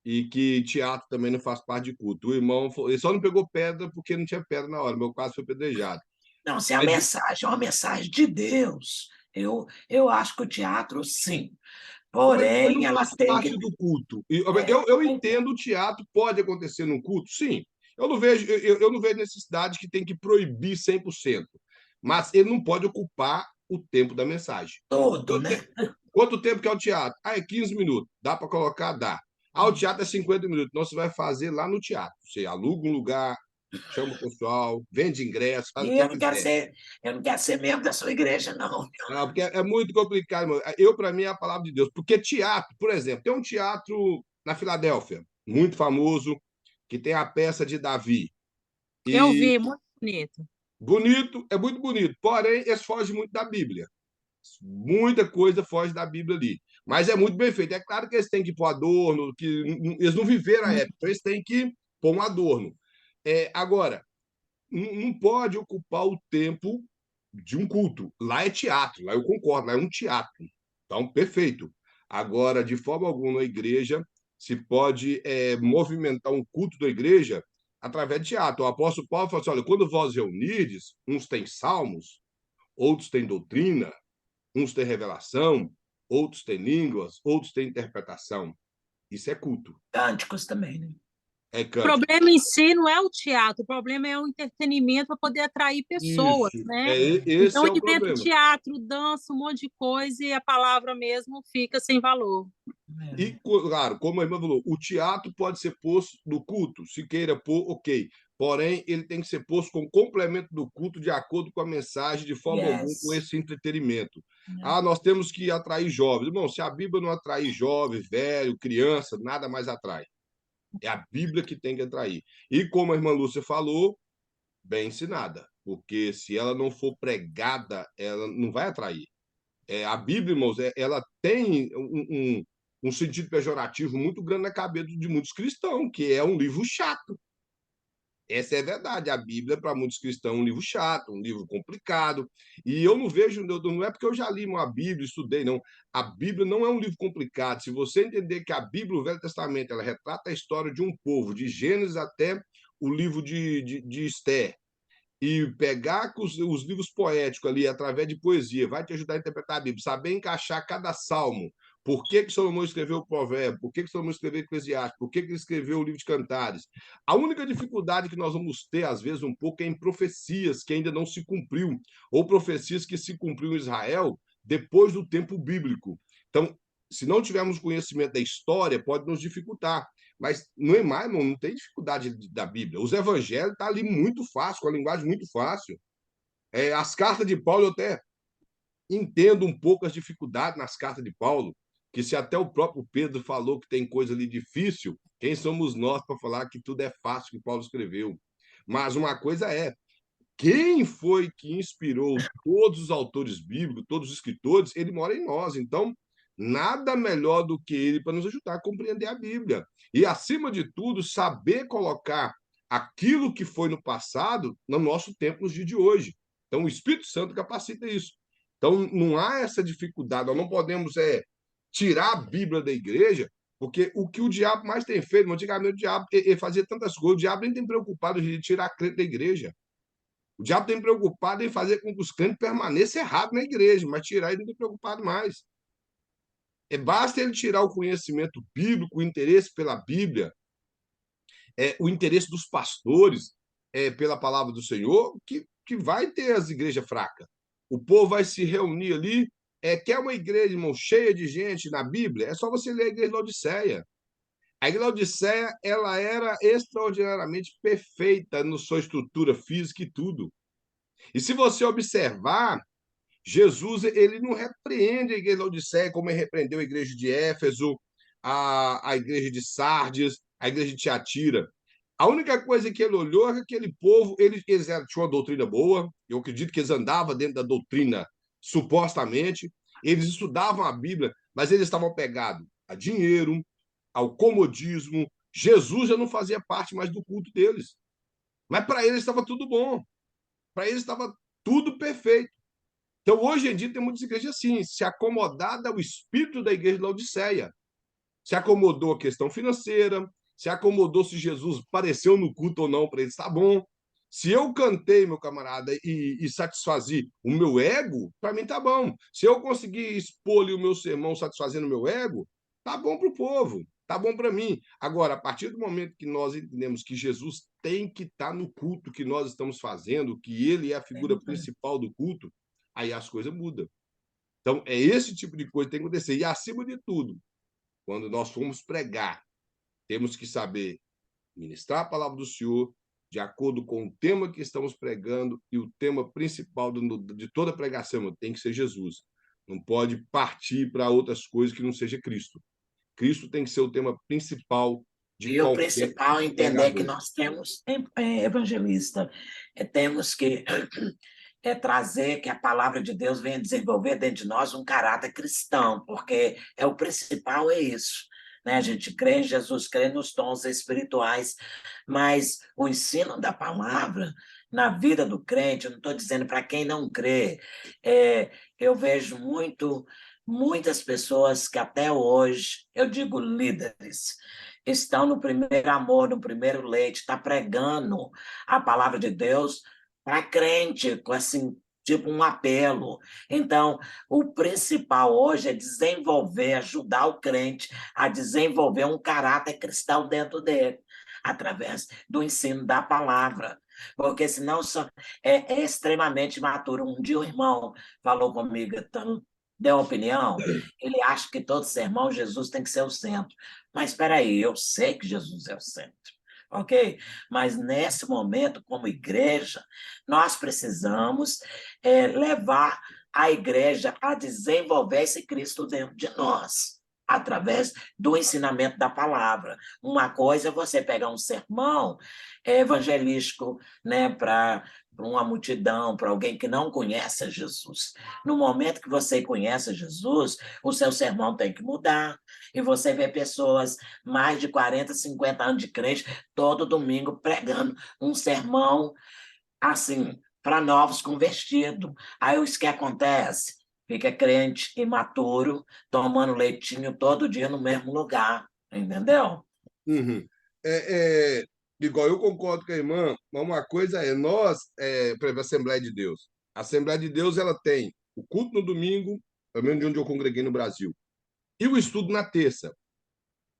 e que teatro também não faz parte de culto. O irmão ele só não pegou pedra porque não tinha pedra na hora, mas eu quase fui apedrejado. Não, se a Mas, mensagem é uma mensagem de Deus, eu acho que o teatro, sim. mas Porém, não ela faz tem que. parte do culto. E, É, eu entendo o teatro, pode acontecer num culto, sim. Eu não vejo necessidade que tem que proibir 100%, mas ele não pode ocupar o tempo da mensagem. todo, Quanto, né? quanto tempo que é o teatro? É 15 minutos. Dá para colocar? Dá. O teatro é 50 minutos. Então, você vai fazer lá no teatro. Você aluga um lugar, chama o pessoal, vende ingresso, faz o E que quiser. eu não quero ser membro da sua igreja, não. Não, porque é muito complicado, mano. Para mim, é a palavra de Deus. Porque teatro, por exemplo, tem um teatro na Filadélfia, muito famoso, que tem a peça de Davi. Eu E vi, muito bonito. bonito, é muito bonito. Porém, eles fogem muito da Bíblia. Muita coisa foge da Bíblia ali. Mas é muito bem feito. É claro que eles têm que pôr adorno, que eles não viveram a época, então eles têm que pôr um adorno. Agora, não pode ocupar o tempo de um culto. Lá é teatro, lá eu concordo, lá é um teatro. Então, perfeito. Agora, de forma alguma, a igreja se pode movimentar um culto da igreja através de teatro. O apóstolo Paulo falou assim: olha, quando vós reunides, uns têm salmos, outros têm doutrina, uns têm revelação, outros têm línguas, outros têm interpretação. Isso é culto, Cânticos também, né? é O cântico. problema em si não é o teatro, o problema é o entretenimento para poder atrair pessoas, Isso, né? esse Então, é o inventa problema. teatro, dança, um monte de coisa e a palavra mesmo fica sem valor. E, claro, como a irmã falou, o teatro pode ser posto no culto, se queira pôr, ok. Porém, ele tem que ser posto como complemento do culto, de acordo com a mensagem, de forma alguma, com Yes. esse entretenimento. Nós temos que atrair jovens. Irmão, se a Bíblia não atrair jovem, velho, criança, nada mais atrai. É a Bíblia que tem que atrair. E como a irmã Lúcia falou, bem ensinada. Porque se ela não for pregada, ela não vai atrair. A Bíblia, irmãos, ela tem um sentido pejorativo muito grande na cabeça de muitos cristãos, que é um livro chato. Essa é a verdade. A Bíblia, para muitos cristãos, é um livro chato, um livro complicado. E eu não vejo, não é porque eu já li uma Bíblia, estudei, não. A Bíblia não é um livro complicado. Se você entender que a Bíblia, o Velho Testamento, ela retrata a história de um povo, de Gênesis até o livro de Esther, e pegar os livros poéticos ali, através de poesia, vai te ajudar a interpretar a Bíblia, saber encaixar cada salmo. Por que Salomão escreveu o Provérbio? Por que Salomão escreveu o Eclesiastes? Por que ele escreveu o livro de Cantares? A única dificuldade que nós vamos ter, às vezes, um pouco, é em profecias que ainda não se cumpriu, ou profecias que se cumpriu em Israel depois do tempo bíblico. Então, se não tivermos conhecimento da história, pode nos dificultar. Mas no Emmanuel não tem dificuldade da Bíblia. Os evangelhos estão ali muito fácil, com a linguagem muito fácil. As cartas de Paulo, eu até entendo um pouco as dificuldades nas cartas de Paulo, que se até o próprio Pedro falou que tem coisa ali difícil, quem somos nós para falar que tudo é fácil que Paulo escreveu? Mas uma coisa quem foi que inspirou todos os autores bíblicos, todos os escritores? Ele mora em nós. Então, nada melhor do que ele para nos ajudar a compreender a Bíblia. E, acima de tudo, saber colocar aquilo que foi no passado no nosso tempo, nos dias de hoje. Então, o Espírito Santo capacita isso. Então, não há essa dificuldade. Nós não podemos tirar a Bíblia da igreja, porque o que o diabo mais tem feito, antigamente o diabo ele fazia tantas coisas, o diabo nem tem preocupado de tirar a crente da igreja. O diabo tem preocupado em fazer com que os crentes permaneçam errados na igreja, mas tirar ele não tem preocupado mais. Basta ele tirar o conhecimento bíblico, o interesse pela Bíblia, o interesse dos pastores pela palavra do Senhor, que vai ter as igrejas fracas. O povo vai se reunir ali. Quer uma igreja, irmão, cheia de gente na Bíblia? É só você ler a igreja de Laodiceia. A igreja de Laodiceia, ela era extraordinariamente perfeita na sua estrutura física e tudo. E se você observar, Jesus ele não repreende a igreja de Laodiceia como ele repreendeu a igreja de Éfeso, a igreja de Sardes, a igreja de Tiatira. A única coisa que ele olhou é que aquele povo, eles tinham uma doutrina boa, eu acredito que eles andavam dentro da doutrina, supostamente, eles estudavam a Bíblia, mas eles estavam pegados a dinheiro, ao comodismo. Jesus já não fazia parte mais do culto deles. Mas para eles estava tudo bom. Para eles estava tudo perfeito. Então, hoje em dia, tem muitas igrejas assim, se acomodada ao espírito da igreja de Laodiceia. Se acomodou a questão financeira, se acomodou se Jesus apareceu no culto ou não para eles, tá bom. Se eu cantei, meu camarada, e satisfazi o meu ego, para mim tá bom. Se eu conseguir expor ali o meu sermão satisfazendo o meu ego, tá bom para o povo, tá bom para mim. Agora, a partir do momento que nós entendemos que Jesus tem que estar no culto que nós estamos fazendo, que ele é a figura principal do culto, aí as coisas mudam. Então, é esse tipo de coisa que tem que acontecer. E, acima de tudo, quando nós formos pregar, temos que saber ministrar a palavra do Senhor de acordo com o tema que estamos pregando, e o tema principal de toda pregação tem que ser Jesus. Não pode partir para outras coisas que não seja Cristo. Cristo tem que ser o tema principal de E o qualquer principal é entender que pregador. nós temos, evangelista, temos que trazer que a palavra de Deus venha desenvolver dentro de nós um caráter cristão, porque o principal é isso. Né? A gente crê em Jesus, crê nos dons espirituais, mas o ensino da palavra na vida do crente, eu não estou dizendo para quem não crê, eu vejo muitas pessoas que até hoje, eu digo líderes, estão no primeiro amor, no primeiro leite, está pregando a palavra de Deus para crente, com assim, tipo um apelo. Então, o principal hoje é desenvolver, ajudar o crente a desenvolver um caráter cristão dentro dele, através do ensino da palavra. Porque senão é extremamente imaturo. Um dia o irmão falou comigo, então, deu uma opinião, ele acha que todo sermão Jesus tem que ser o centro. Mas espera aí, eu sei que Jesus é o centro, ok? Mas nesse momento, como igreja, nós precisamos levar a igreja a desenvolver esse Cristo dentro de nós, através do ensinamento da palavra. Uma coisa é você pegar um sermão evangelístico, né, para uma multidão, para alguém que não conhece a Jesus. No momento que você conhece Jesus, o seu sermão tem que mudar. E você vê pessoas mais de 40, 50 anos de crente, todo domingo pregando um sermão assim, para novos convertidos. Aí o que acontece? Fica crente imaturo, tomando leitinho todo dia no mesmo lugar, entendeu? Uhum. Igual eu concordo com a irmã, mas uma coisa é nós, por exemplo, a Assembleia de Deus. A Assembleia de Deus ela tem o culto no domingo, pelo menos de onde eu congreguei no Brasil, e o estudo na terça.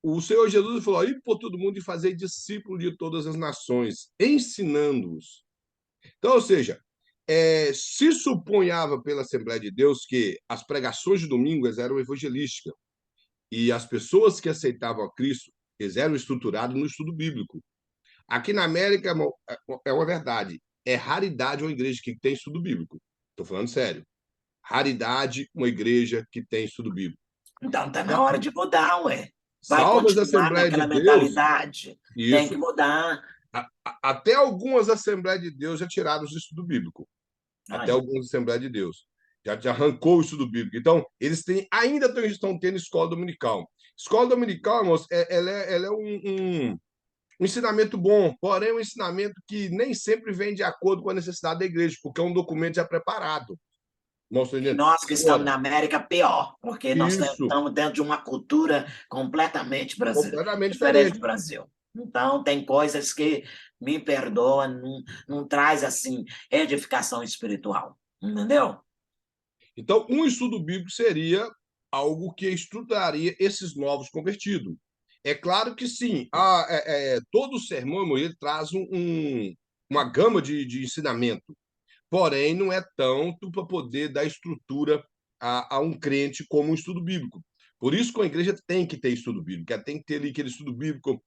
O Senhor Jesus falou: ir por todo mundo e fazer discípulo de todas as nações, ensinando-os. Então, ou seja, se supunhava pela Assembleia de Deus que as pregações de domingo eram evangelísticas, e as pessoas que aceitavam a Cristo eles eram estruturados no estudo bíblico. Aqui na América é uma verdade. É raridade uma igreja que tem estudo bíblico. Estou falando sério. Raridade uma igreja que tem estudo bíblico. Então, está na hora de mudar, ué. Vai Salvas da continuar Assembleia de naquela Deus, mentalidade. Tem isso. que mudar. Até algumas Assembleias de Deus já tiraram o estudo bíblico. Até Ai, algumas Assembleias de Deus. Já arrancou o estudo bíblico. Então, eles ainda estão tendo escola dominical. Escola dominical, irmãos, ela é um ensinamento bom, porém um ensinamento que nem sempre vem de acordo com a necessidade da igreja, porque é um documento já preparado. Nós e entendendo? nós que estamos Agora, na América, pior, porque nós isso, estamos dentro de uma cultura completamente brasileira, completamente diferente do diferente. Brasil. Então, tem coisas que, me perdoa, não traz, assim, edificação espiritual. Entendeu? Então, um estudo bíblico seria algo que estudaria esses novos convertidos. É claro que sim, todo sermão ele traz uma gama de ensinamento, porém não é tanto para poder dar estrutura a um crente como um estudo bíblico. Por isso que a igreja tem que ter estudo bíblico, tem que ter ali aquele estudo bíblico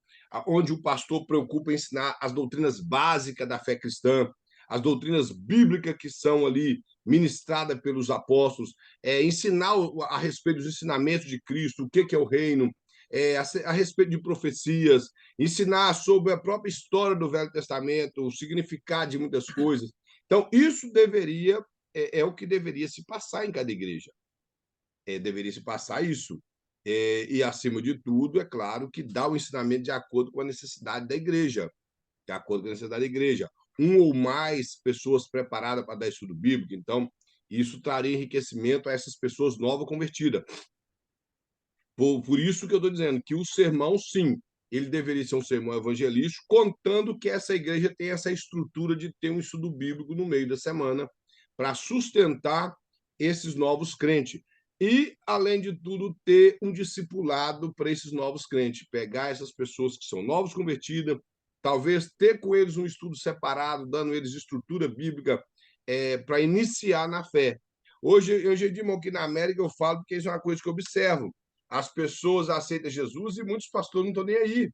onde o pastor preocupa em ensinar as doutrinas básicas da fé cristã, as doutrinas bíblicas que são ali ministradas pelos apóstolos, ensinar a respeito dos ensinamentos de Cristo, o que é o reino, a respeito de profecias, ensinar sobre a própria história do Velho Testamento, o significado de muitas coisas. Então, isso é o que deveria se passar em cada igreja. Deveria se passar isso. E, acima de tudo, é claro que dá o ensinamento de acordo com a necessidade da igreja. De acordo com a necessidade da igreja. um ou mais pessoas preparadas para dar estudo bíblico. Então, isso traria enriquecimento a essas pessoas novas convertidas. Por isso que eu estou dizendo que o sermão, sim, ele deveria ser um sermão evangelístico, contando que essa igreja tem essa estrutura de ter um estudo bíblico no meio da semana para sustentar esses novos crentes. E, além de tudo, ter um discipulado para esses novos crentes, pegar essas pessoas que são novos convertidas, talvez ter com eles um estudo separado, dando eles estrutura bíblica para iniciar na fé. Hoje, irmão, aqui na América eu falo porque isso é uma coisa que eu observo. As pessoas aceitam Jesus e muitos pastores não estão nem aí.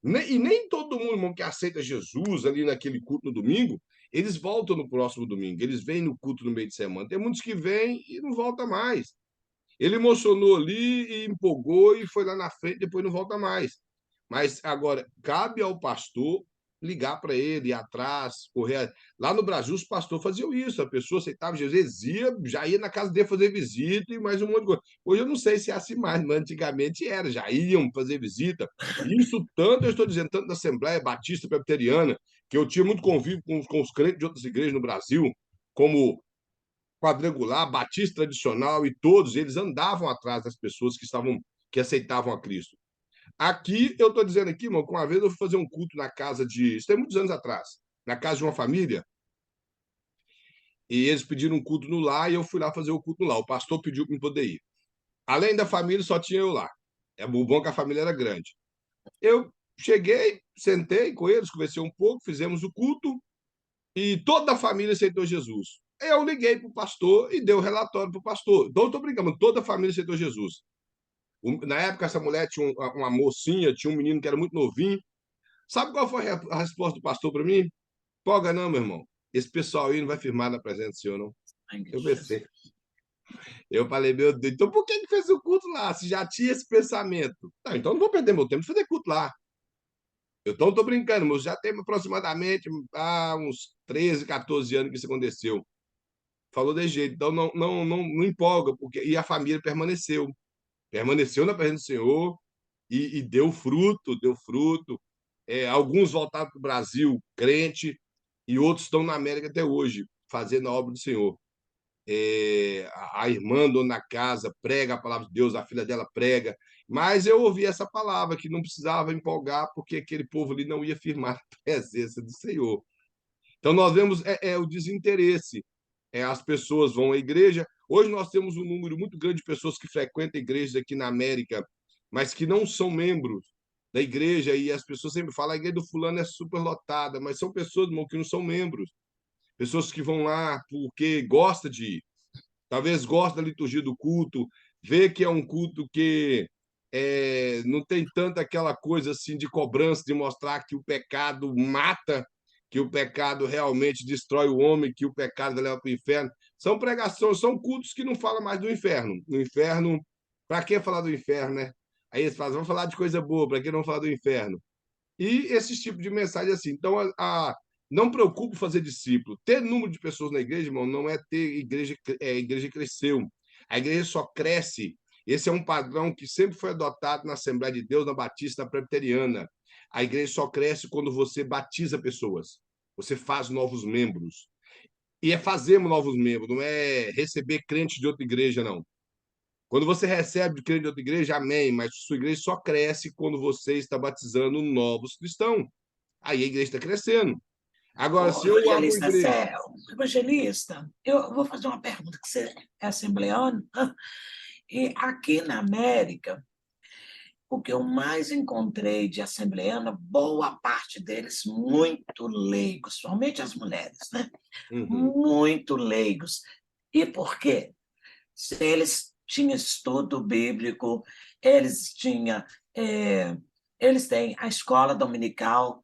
E nem todo mundo, irmão, que aceita Jesus ali naquele culto no domingo, eles voltam no próximo domingo, eles vêm no culto no meio de semana. Tem muitos que vêm e não voltam mais. Ele emocionou ali e empolgou e foi lá na frente, depois não volta mais. Mas agora, cabe ao pastor ligar para ele, ir atrás, correr. Lá no Brasil, os pastores faziam isso, a pessoa aceitava Jesus, já ia na casa dele fazer visita e mais um monte de coisa. Hoje eu não sei se é assim mais, mas antigamente era, já iam fazer visita. Isso tanto, eu estou dizendo, tanto na Assembleia Batista Presbiteriana, que eu tinha muito convívio com os crentes de outras igrejas no Brasil, como Quadrangular, Batista Tradicional, e todos eles andavam atrás das pessoas que aceitavam a Cristo. Aqui, eu estou dizendo aqui, irmão, que uma vez eu fui fazer um culto na casa de... Isso tem muitos anos atrás. Na casa de uma família. E eles pediram um culto no lar e eu fui lá fazer o culto no lar. O pastor pediu para me poder ir. Além da família, só tinha eu lá. É bom que a família era grande. Eu cheguei, sentei com eles, conversei um pouco, fizemos o culto e toda a família aceitou Jesus. Eu liguei para o pastor e dei o relatório para o pastor. Então, estou brincando, toda a família aceitou Jesus. Na época, essa mulher tinha uma mocinha, tinha um menino que era muito novinho. Sabe qual foi a resposta do pastor para mim? Polga não, meu irmão. Esse pessoal aí não vai firmar na presença do Senhor, não. Eu pensei. Eu falei, meu Deus, então por que fez o culto lá? Se já tinha esse pensamento. Não, então não vou perder meu tempo de fazer culto lá. Eu não estou brincando, mas já tem aproximadamente uns 13, 14 anos que isso aconteceu. Falou desse jeito. Então não empolga, porque e a família permaneceu. Permaneceu na presença do Senhor e deu fruto, deu fruto. Alguns voltaram para o Brasil, crente, e outros estão na América até hoje, fazendo a obra do Senhor. A irmã dona da casa prega a palavra de Deus, a filha dela prega, mas eu ouvi essa palavra que não precisava empolgar, porque aquele povo ali não ia firmar a presença do Senhor. Então, nós vemos o desinteresse. As pessoas vão à igreja. Hoje nós temos um número muito grande de pessoas que frequentam igrejas aqui na América, mas que não são membros da igreja, e as pessoas sempre falam, a igreja do fulano é superlotada, mas são pessoas, irmão, que não são membros. Pessoas que vão lá porque gostam de ir. Talvez goste da liturgia do culto, vê que é um culto que não tem tanta aquela coisa assim de cobrança, de mostrar que o pecado mata, que o pecado realmente destrói o homem, que o pecado leva para o inferno. São pregações, são cultos que não falam mais do inferno. No inferno, para que falar do inferno, né? Aí eles falam, vamos falar de coisa boa, para que não falar do inferno? E esse tipo de mensagem assim. Então, não preocupe fazer discípulo. Ter número de pessoas na igreja, irmão, não é ter igreja, a igreja cresceu. A igreja só cresce. Esse é um padrão que sempre foi adotado na Assembleia de Deus, na Batista, na Presbiteriana. A igreja só cresce quando você batiza pessoas. Você faz novos membros. E fazermos novos membros, não é receber crente de outra igreja, não. Quando você recebe de crente de outra igreja, amém, mas sua igreja só cresce quando você está batizando novos cristãos. Aí a igreja está crescendo. Agora, se eu abro uma igreja... Evangelista, eu vou fazer uma pergunta, que você é assembleano, e aqui na América, o que eu mais encontrei de assembleana, boa parte deles muito leigos, somente as mulheres, né? Muito leigos. E por quê? Se eles tinham estudo bíblico, eles têm a escola dominical.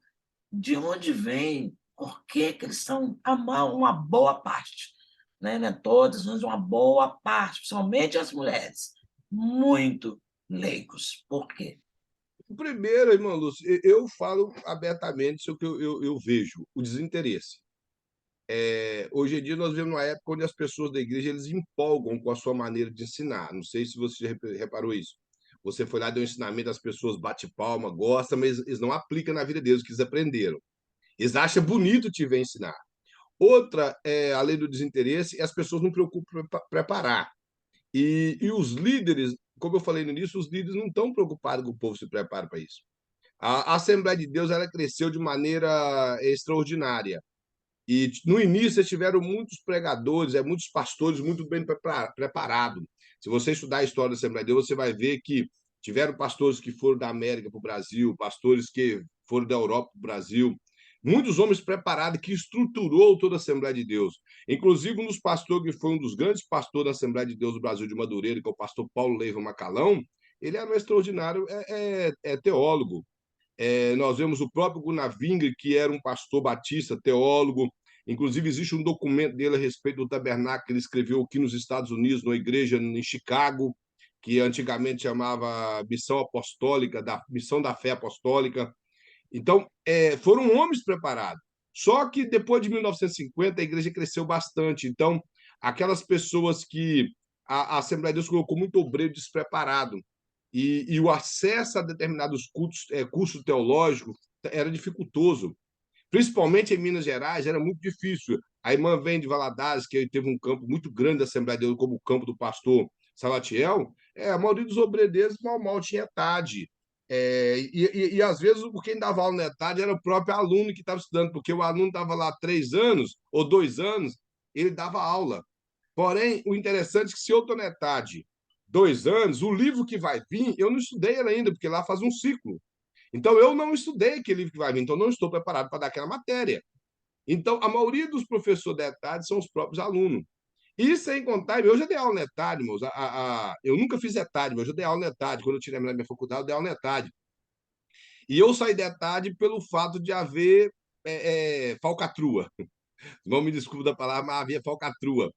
De onde vem? Por que que eles são uma boa parte? Né? Não é todos, mas uma boa parte, principalmente as mulheres, muito leigos. Por quê? O primeiro, irmão Lúcio, eu falo abertamente sobre o que eu vejo, o desinteresse. Hoje em dia nós vemos uma época onde as pessoas da igreja eles empolgam com a sua maneira de ensinar. Não sei se você já reparou isso. Você foi lá, deu um ensinamento, as pessoas bate palma, gostam, mas eles não aplicam na vida deles o que eles aprenderam. Eles acham bonito te ver ensinar. Outra, além do desinteresse, é as pessoas não preocupam em preparar. E os líderes, como eu falei no início, os líderes não estão preocupados que o povo se prepare para isso. A Assembleia de Deus ela cresceu de maneira extraordinária. E no início tiveram muitos pregadores, muitos pastores muito bem preparados. Se você estudar a história da Assembleia de Deus, você vai ver que tiveram pastores que foram da América para o Brasil, pastores que foram da Europa para o Brasil, muitos homens preparados que estruturou toda a Assembleia de Deus. Inclusive, um dos pastores que foi um dos grandes pastores da Assembleia de Deus do Brasil de Madureira, que é o pastor Paulo Leiva Macalão, ele era um extraordinário teólogo. Nós vemos o próprio Gunavinga, que era um pastor batista, teólogo. Inclusive, existe um documento dele a respeito do tabernáculo que ele escreveu aqui nos Estados Unidos, numa igreja em Chicago, que antigamente chamava Missão Apostólica, da Missão da Fé Apostólica. Então, foram homens preparados. Só que depois de 1950, a igreja cresceu bastante. Então, aquelas pessoas que a Assembleia de Deus colocou muito obreiro despreparado, e o acesso a determinados cursos teológicos era dificultoso. Principalmente em Minas Gerais, era muito difícil. A irmã vem de Valadares, que teve um campo muito grande da Assembleia de Deus, como o campo do pastor Salatiel. A maioria dos obreiros mal tinha ETAD. Às vezes, quem dava aula na ETAD era o próprio aluno que estava estudando, porque o aluno estava lá 3 anos ou 2 anos, ele dava aula. Porém, o interessante é que se eu estou na ETAD 2 anos, o livro que vai vir, eu não estudei ele ainda, porque lá faz um ciclo. Então, eu não estudei aquele livro que vai vir, então não estou preparado para dar aquela matéria. Então, a maioria dos professores da ETAD são os próprios alunos. E sem contar, eu já dei aula na ETAD, irmãos. Eu nunca fiz ETAD, mas eu já dei aula na ETAD. Quando eu tirei na minha faculdade, eu dei aula na ETAD. E eu saí da ETAD pelo fato de haver falcatrua. Não me desculpe da palavra, mas havia falcatrua.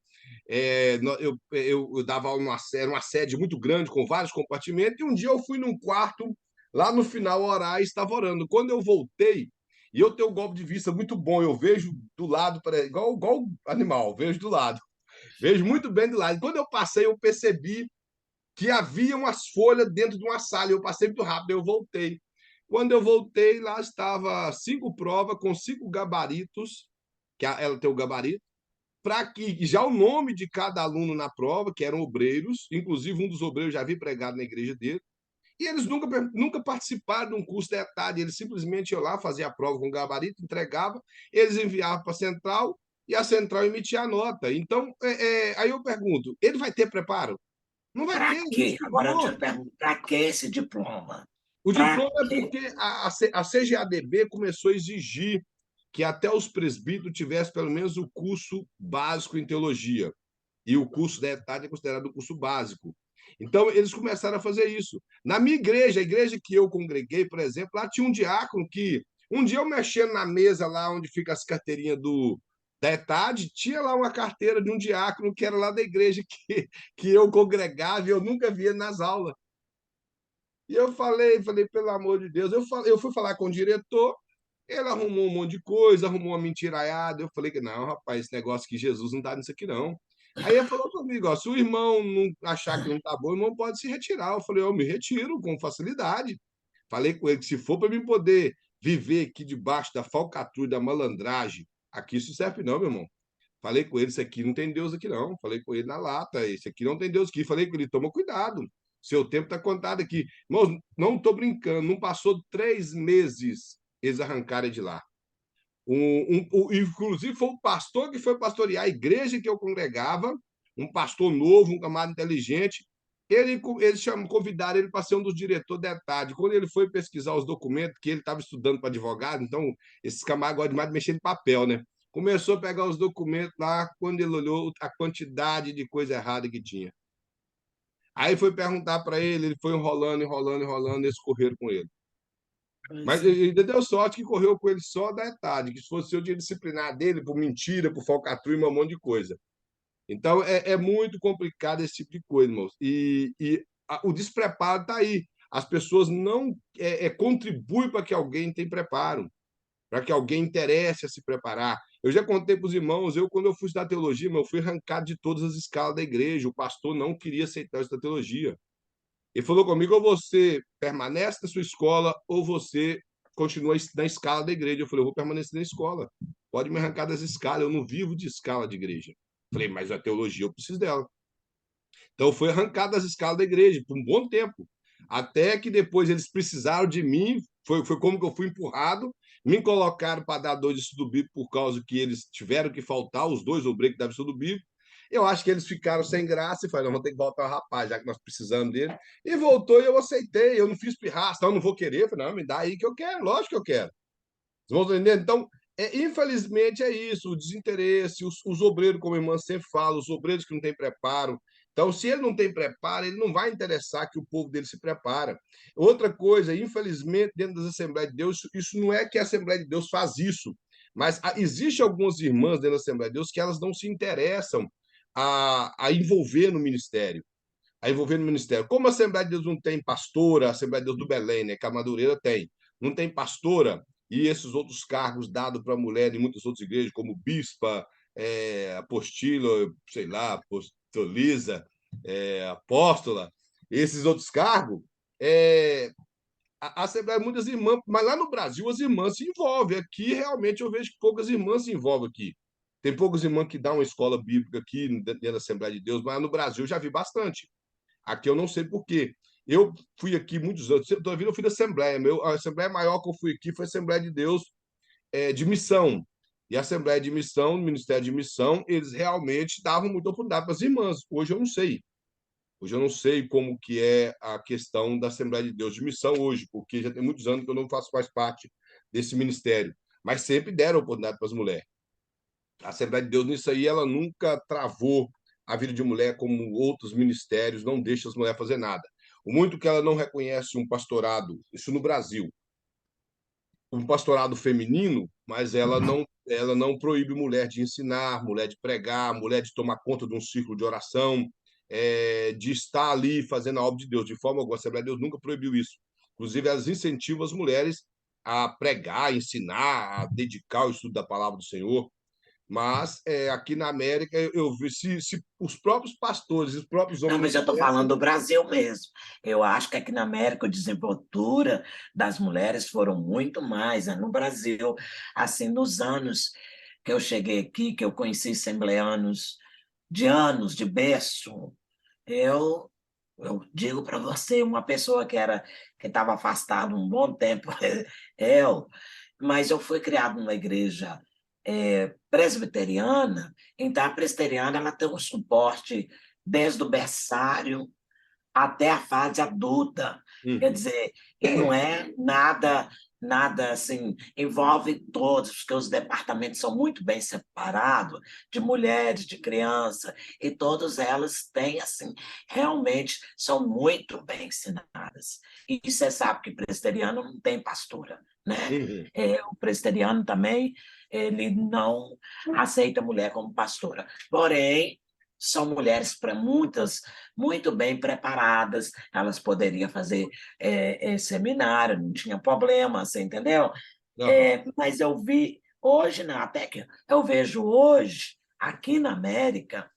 Eu dava aula numa sede muito grande, com vários compartimentos, e um dia eu fui num quarto, lá no final, orar e estava orando. Quando eu voltei, e eu tenho um golpe de vista muito bom, eu vejo do lado, igual animal, vejo do lado. Vejo muito bem do lado. E quando eu passei, eu percebi que havia umas folhas dentro de uma sala. Eu passei muito rápido, eu voltei. Quando eu voltei, lá estava 5 provas com 5 gabaritos, que ela tem o gabarito, para que já o nome de cada aluno na prova, que eram obreiros, inclusive um dos obreiros já havia pregado na igreja dele, e eles nunca participaram de um curso de ETAD, eles simplesmente iam lá, faziam a prova com gabarito, entregavam, eles enviavam para a central, e a central emitia a nota. Então, aí eu pergunto, ele vai ter preparo? Não vai ter, Para ele quê? Agora eu te estudou. pergunto, para que esse diploma? O Para diploma é quê? porque a CGADB começou a exigir que até os presbíteros tivessem pelo menos o curso básico em teologia. E o curso da ETAD é considerado o curso básico. Então, eles começaram a fazer isso. Na minha igreja, a igreja que eu congreguei, por exemplo, lá tinha um diácono que, um dia eu mexendo na mesa lá onde fica as carteirinhas da ETAD, tinha lá uma carteira de um diácono que era lá da igreja que eu congregava e eu nunca via nas aulas. E eu falei, pelo amor de Deus, eu fui falar com o diretor, ele arrumou um monte de coisa, arrumou uma mentiraiada. Eu falei que não, rapaz, esse negócio que Jesus não está nisso aqui, não. Aí ele falou comigo, ó, se o irmão não achar que não tá bom, o irmão pode se retirar. Eu falei, eu me retiro com facilidade. Falei com ele que se for para mim poder viver aqui debaixo da falcatrua e da malandragem, aqui isso serve não, meu irmão. Falei com ele, isso aqui não tem Deus aqui não. Falei com ele na lata, esse aqui não tem Deus aqui. Falei com ele, toma cuidado, seu tempo está contado aqui. Irmãos, não estou brincando, não passou 3 meses, eles arrancaram de lá. Inclusive, foi o pastor que foi pastorear a igreja que eu congregava, um pastor novo, um camarada inteligente. Eles convidaram ele para ser um dos diretores da ETAD. Quando ele foi pesquisar os documentos, que ele estava estudando para advogado, então esses camaradas gostam demais de mexer em papel, né? Começou a pegar os documentos lá, quando ele olhou a quantidade de coisa errada que tinha. Aí foi perguntar para ele foi enrolando, eles correram com ele. Mas ainda deu sorte que correu com ele só da ETAD, que se fosse eu, tinha disciplinar dele por mentira, por falcatrua e um monte de coisa. Então, é muito complicado esse tipo de coisa, irmãos. O despreparo está aí. As pessoas não contribuem para que alguém tenha preparo, para que alguém interesse a se preparar. Eu já contei para os irmãos, quando eu fui estudar teologia, eu fui arrancado de todas as escalas da igreja. O pastor não queria aceitar essa teologia. Ele falou comigo, ou você permanece na sua escola, ou você continua na escala da igreja. Eu falei, eu vou permanecer na escola. Pode me arrancar das escalas, eu não vivo de escala de igreja. Falei, mas a teologia eu preciso dela. Então, foi arrancado das escalas da igreja por um bom tempo. Até que depois eles precisaram de mim, foi como que eu fui empurrado, me colocaram para dar 2 de estudo bíblico por causa que eles tiveram que faltar, os 2 obreiros que davam estudo bíblico. Eu acho que eles ficaram sem graça e falaram, vamos ter que voltar o rapaz, já que nós precisamos dele. E voltou e eu aceitei, eu não fiz pirraça, não vou querer. Eu falei, não, me dá aí que eu quero, lógico que eu quero. Vocês vão entender? Então, infelizmente é isso, o desinteresse, os obreiros, como a irmã sempre fala, os obreiros que não têm preparo. Então, se ele não tem preparo, ele não vai interessar que o povo dele se prepara. Outra coisa, infelizmente, dentro das Assembleias de Deus, isso não é que a Assembleia de Deus faz isso, mas existe algumas irmãs dentro da Assembleia de Deus que elas não se interessam a envolver no ministério. A envolver no ministério. Como a Assembleia de Deus não tem pastora, a Assembleia de Deus do Belém, né, que a Madureira tem, não tem pastora, e esses outros cargos dados para a mulher em muitas outras igrejas, como bispa, apostila, sei lá, apostoliza, apóstola, esses outros cargos, a Assembleia, muitas irmãs, mas lá no Brasil as irmãs se envolvem. Aqui, realmente, eu vejo que poucas irmãs se envolvem aqui. Tem poucas irmãs que dão uma escola bíblica aqui dentro da Assembleia de Deus, mas no Brasil eu já vi bastante. Aqui eu não sei por quê. Eu fui aqui muitos anos, toda a vida eu fui da Assembleia. A Assembleia maior que eu fui aqui foi a Assembleia de Deus de Missão. E a Assembleia de Missão, o Ministério de Missão, eles realmente davam muita oportunidade para as irmãs. Hoje eu não sei. Hoje eu não sei como que é a questão da Assembleia de Deus de Missão hoje, porque já tem muitos anos que eu não faço mais parte desse ministério. Mas sempre deram oportunidade para as mulheres. A Assembleia de Deus nisso aí, ela nunca travou a vida de mulher como outros ministérios, não deixa as mulheres fazer nada. O muito que ela não reconhece um pastorado, isso no Brasil, um pastorado feminino, mas ela não proíbe mulher de ensinar, mulher de pregar, mulher de tomar conta de um círculo de oração, de estar ali fazendo a obra de Deus. De forma alguma, a Assembleia de Deus nunca proibiu isso. Inclusive, elas incentivam as mulheres a pregar, a ensinar, a dedicar o estudo da palavra do Senhor. Mas aqui na América, eu vi se os próprios pastores e os próprios Não, homens não mas eu estou tivessem. falando do Brasil mesmo. Eu acho que aqui na América a desenvoltura das mulheres foram muito mais, né? No Brasil. Assim, nos anos que eu cheguei aqui, que eu conheci assembleanos de anos, de berço, eu digo para você, uma pessoa que estava afastada um bom tempo, eu, mas eu fui criado numa igreja presbiteriana, então a presbiteriana ela tem um suporte desde o berçário até a fase adulta. Quer dizer, e não é nada assim, envolve todos, porque os departamentos são muito bem separados, de mulheres, de criança, e todas elas têm, assim, realmente são muito bem ensinadas. E você sabe que presbiteriano não tem pastora, né? Uhum. O presbiteriano também, ele não aceita mulher como pastora. Porém, são mulheres para muitas muito bem preparadas, elas poderiam fazer seminário, não tinha problema, você entendeu? Uhum. Mas eu vi hoje, até que eu vejo hoje, aqui na América,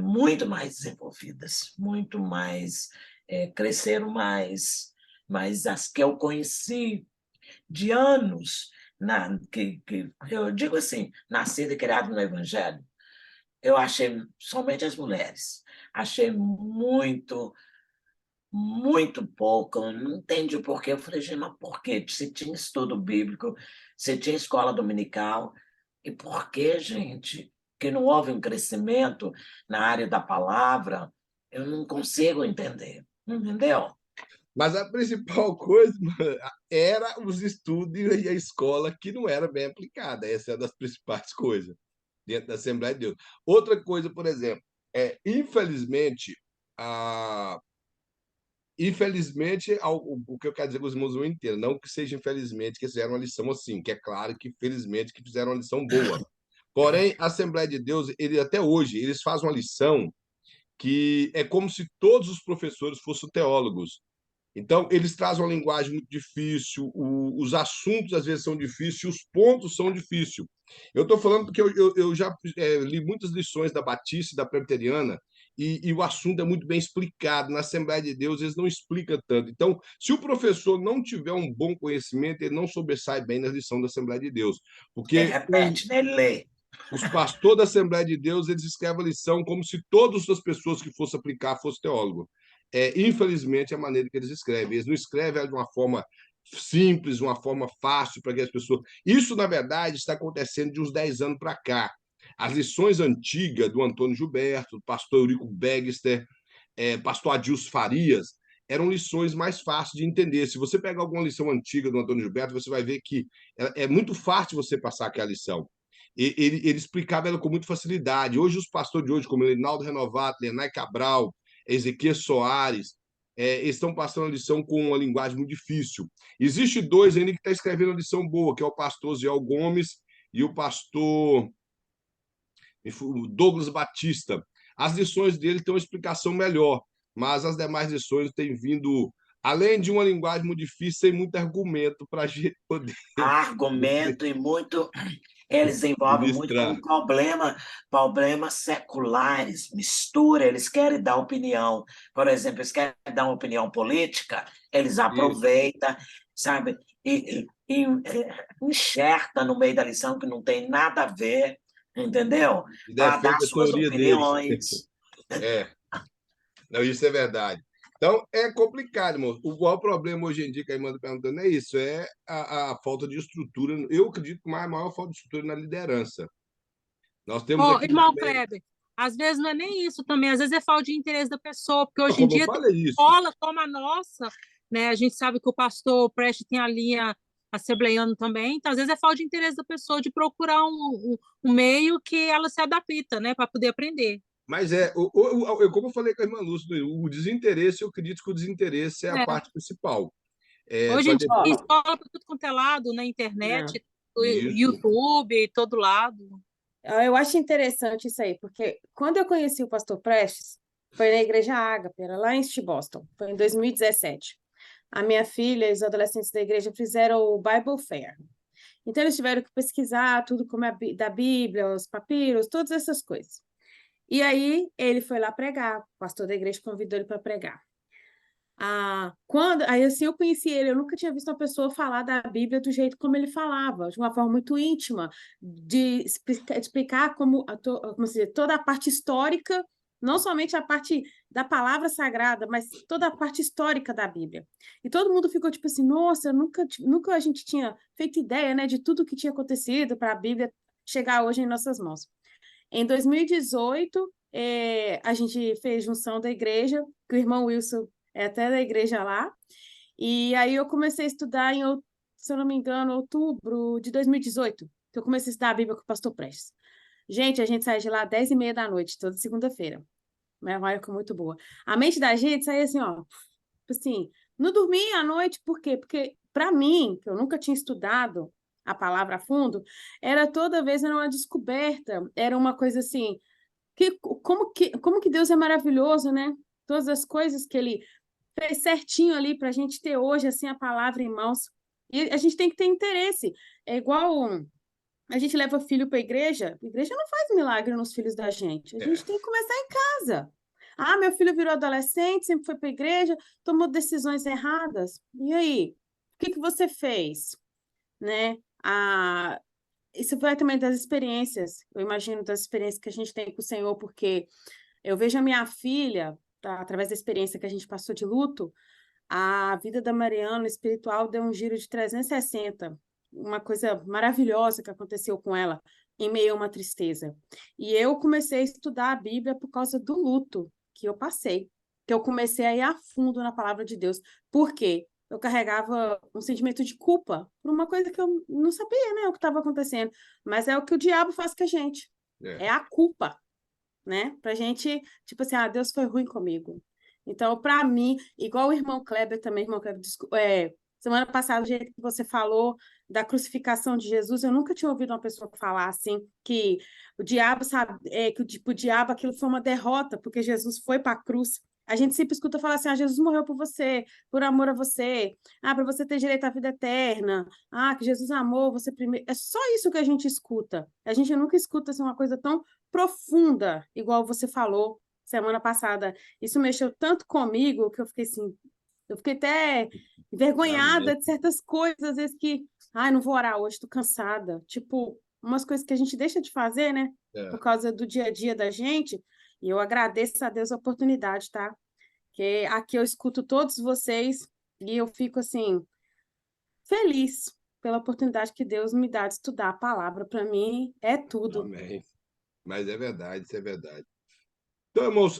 muito mais desenvolvidas, muito mais, cresceram mais, mas as que eu conheci de anos, que eu digo assim, nascida e criada no Evangelho, eu achei, somente as mulheres, achei muito pouco, eu não entendi o porquê. Eu falei, gente, mas por quê? Se tinha estudo bíblico, se tinha escola dominical, e por que, gente? Que não houve um crescimento na área da palavra, eu não consigo entender, entendeu? Mas a principal coisa era os estudos e a escola que não era bem aplicada. Essa é uma das principais coisas dentro da Assembleia de Deus. Outra coisa, por exemplo, infelizmente, a, infelizmente, o que eu quero dizer com os irmãos não entendem, não que seja infelizmente que fizeram uma lição assim, que é claro que felizmente que fizeram uma lição boa. Porém, a Assembleia de Deus, ele até hoje, eles fazem uma lição que é como se todos os professores fossem teólogos. Então, eles trazem uma linguagem muito difícil, os assuntos às vezes são difíceis, os pontos são difíceis. Eu estou falando porque eu já li muitas lições da Batista e da Presbiteriana, e o assunto é muito bem explicado. Na Assembleia de Deus, eles não explicam tanto. Então, se o professor não tiver um bom conhecimento, ele não sobressai bem na lição da Assembleia de Deus. Ele Porque repete, né? Ele lê. os pastores da Assembleia de Deus, eles escrevem a lição como se todas as pessoas que fossem aplicar fossem teólogos. Infelizmente, é a maneira que eles escrevem. Eles não escrevem de uma forma simples, uma forma fácil para que as pessoas... Isso, na verdade, está acontecendo de uns 10 anos para cá. As lições antigas do Antônio Gilberto, do pastor Eurico Begster, pastor Adilson Farias, eram lições mais fáceis de entender. Se você pegar alguma lição antiga do Antônio Gilberto, você vai ver que é muito fácil você passar aquela lição. Ele explicava ela com muita facilidade. Hoje, os pastores de hoje, como Reinaldo Renovato, Lenay Cabral, Ezequiel Soares, eles estão passando a lição com uma linguagem muito difícil. Existe dois ainda que estão escrevendo a lição boa, que é o pastor Ziel Gomes e o pastor Douglas Batista. As lições dele têm uma explicação melhor, mas as demais lições têm vindo, além de uma linguagem muito difícil, sem muito argumento para a gente poder Argumento e muito. Eles envolvem muito com ministrar. problemas seculares, mistura, eles querem dar opinião. Por exemplo, eles querem dar uma opinião política, eles Isso. aproveitam, sabe? E enxerta no meio da lição que não tem nada a ver, entendeu? E Para dar defende a suas teoria deles. opiniões. É, não, isso é verdade. Então, é complicado, irmão. O maior problema hoje em dia que a irmã está perguntando é isso, é a falta de estrutura. Eu acredito que a maior falta de estrutura é na liderança. Nós temos Ô, aqui irmão também, Kleber, às vezes não é nem isso também, às vezes é falta de interesse da pessoa, porque hoje em como eu dia tem falei isso, escola como a nossa, né? A gente sabe que o pastor Preste tem a linha assembleiano também, então às vezes é falta de interesse da pessoa de procurar um meio que ela se adapta, né, para poder aprender. mas como eu falei com a irmã Lúcia, o desinteresse, eu acredito que o desinteresse é a É. parte principal. Hoje Para em dia tem depois. escola para tudo quanto é lado, na É. internet, Isso, YouTube, todo lado. Eu acho interessante isso aí, porque quando eu conheci o pastor Prestes, foi na Igreja Ágape, era lá em East Boston, foi em 2017. A minha filha e os adolescentes da igreja fizeram o Bible Fair. Então, eles tiveram que pesquisar tudo como da Bíblia, os papiros, todas essas coisas. E aí, ele foi lá pregar, o pastor da igreja convidou ele para pregar. Aí assim eu conheci ele, eu nunca tinha visto uma pessoa falar da Bíblia do jeito como ele falava, de uma forma muito íntima, de explicar como se diz, toda a parte histórica, não somente a parte da palavra sagrada, mas toda a parte histórica da Bíblia. E todo mundo ficou tipo assim, nossa, nunca a gente tinha feito ideia, né, de tudo que tinha acontecido para a Bíblia chegar hoje em nossas mãos. Em 2018, a gente fez junção da igreja, que o irmão Wilson é até da igreja lá, e aí eu comecei a estudar se eu não me engano, outubro de 2018, que eu comecei a estudar a Bíblia com o pastor Prestes. Gente, a gente sai de lá às 10h30 da noite, toda segunda-feira. É uma época muito boa. A mente da gente saía assim, ó, assim, não dormia à noite, por quê? Porque, para mim, que eu nunca tinha estudado a palavra a fundo, toda vez era uma descoberta, era uma coisa assim, como que Deus é maravilhoso, né? Todas as coisas que ele fez certinho ali para a gente ter hoje assim a palavra em mãos. E a gente tem que ter interesse. É igual a gente leva filho para a igreja não faz milagre nos filhos da gente. A gente tem que começar em casa. Meu filho virou adolescente, sempre foi para a igreja, tomou decisões erradas. E aí? O que você fez? Né? Isso vai também das experiências, eu imagino das experiências que a gente tem com o Senhor, porque eu vejo a minha filha, tá, através da experiência que a gente passou de luto, a vida da Mariana espiritual deu um giro de 360, uma coisa maravilhosa que aconteceu com ela, em meio a uma tristeza. E eu comecei a estudar a Bíblia por causa do luto que eu passei, que eu comecei a ir a fundo na palavra de Deus. Por quê? Eu carregava um sentimento de culpa por uma coisa que eu não sabia, né, o que estava acontecendo. Mas é o que o diabo faz com a gente. É a culpa, né? Pra gente, tipo assim, Deus foi ruim comigo. Então, para mim, igual o irmão Kleber também, irmão Kleber, semana passada, o jeito que você falou da crucificação de Jesus, eu nunca tinha ouvido uma pessoa falar assim, que o diabo sabe, que o diabo aquilo foi uma derrota, porque Jesus foi para a cruz. A gente sempre escuta falar assim, Jesus morreu por você, por amor a você, para você ter direito à vida eterna, que Jesus amou você primeiro. É só isso que a gente escuta. A gente nunca escuta assim, uma coisa tão profunda, igual você falou, semana passada, isso mexeu tanto comigo que eu fiquei assim, eu fiquei até envergonhada Amém. de certas coisas, às vezes que, ai, não vou orar hoje, tô cansada. Tipo, umas coisas que a gente deixa de fazer, né? Por É. causa do dia a dia da gente. E eu agradeço a Deus a oportunidade, tá? Que aqui eu escuto todos vocês e eu fico assim, feliz pela oportunidade que Deus me dá de estudar a palavra. Para mim, é tudo. Amém. Mas é verdade, isso é verdade. Então, irmãos,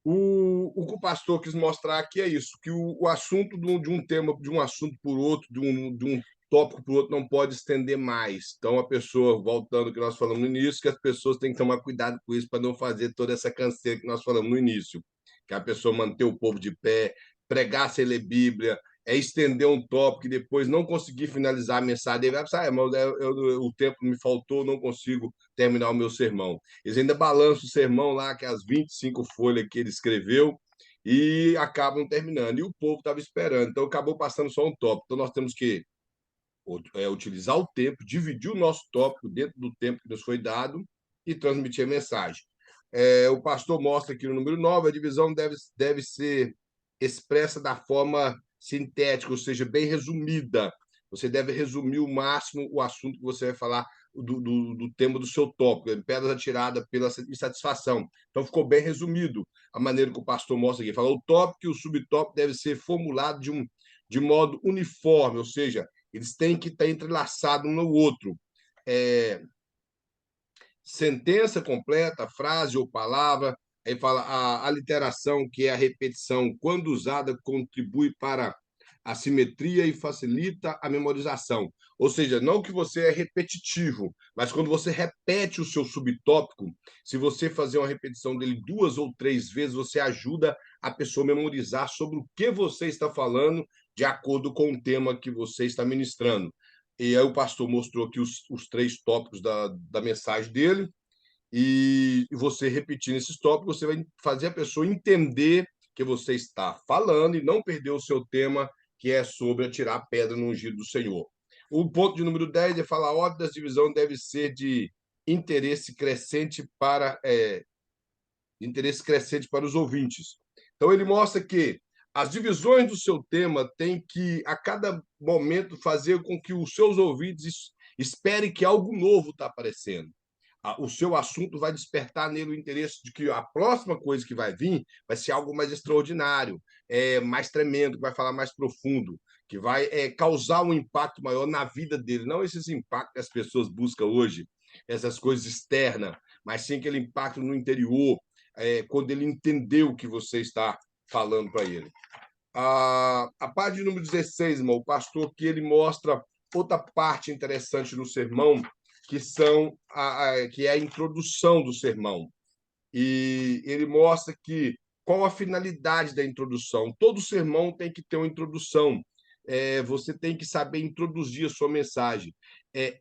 o que o pastor quis mostrar aqui é isso, que o assunto de um tema, de um assunto por outro, de um tópico por outro, não pode estender mais. Então, a pessoa, voltando ao que nós falamos no início, que as pessoas têm que tomar cuidado com isso para não fazer toda essa canseira que nós falamos no início, que a pessoa manter o povo de pé, pregar sem ler Bíblia, estender um tópico e depois não conseguir finalizar a mensagem. Ele vai pensar, irmão, o tempo me faltou, não consigo terminar o meu sermão. Eles ainda balançam o sermão lá, que é as 25 folhas que ele escreveu, e acabam terminando. E o povo estava esperando, então acabou passando só um tópico. Então nós temos que utilizar o tempo, dividir o nosso tópico dentro do tempo que nos foi dado e transmitir a mensagem. O pastor mostra aqui no número 9, a divisão deve ser expressa da forma sintética, ou seja, bem resumida. Você deve resumir o máximo o assunto que você vai falar do tema do seu tópico, pedras atiradas pela insatisfação. Então, ficou bem resumido a maneira que o pastor mostra aqui. Falou, o tópico e o subtópico deve ser formulado de modo uniforme, ou seja, eles têm que estar entrelaçados um no outro. Sentença completa, frase ou palavra. Aí fala a literação, que é a repetição, quando usada, contribui para a simetria e facilita a memorização. Ou seja, não que você é repetitivo, mas quando você repete o seu subtópico, se você fazer uma repetição dele 2 ou 3 vezes, você ajuda a pessoa a memorizar sobre o que você está falando de acordo com o tema que você está ministrando. E aí o pastor mostrou aqui os 3 tópicos da mensagem dele, e você repetindo esses tópicos, você vai fazer a pessoa entender que você está falando e não perder o seu tema, que é sobre atirar pedra no ungido do Senhor. O ponto de número 10 é falar a ordem das divisões deve ser de interesse crescente para os ouvintes. Então, ele mostra que as divisões do seu tema têm que, a cada momento, fazer com que os seus ouvintes esperem que algo novo está aparecendo. O seu assunto vai despertar nele o interesse de que a próxima coisa que vai vir vai ser algo mais extraordinário, mais tremendo, que vai falar mais profundo, que vai causar um impacto maior na vida dele. Não esses impactos que as pessoas buscam hoje, essas coisas externas, mas sim aquele impacto no interior, quando ele entendeu o que você está falando para ele. A parte número 16, irmão, o pastor, que ele mostra outra parte interessante no sermão, que é a introdução do sermão. E ele mostra qual a finalidade da introdução. Todo sermão tem que ter uma introdução. Você tem que saber introduzir a sua mensagem.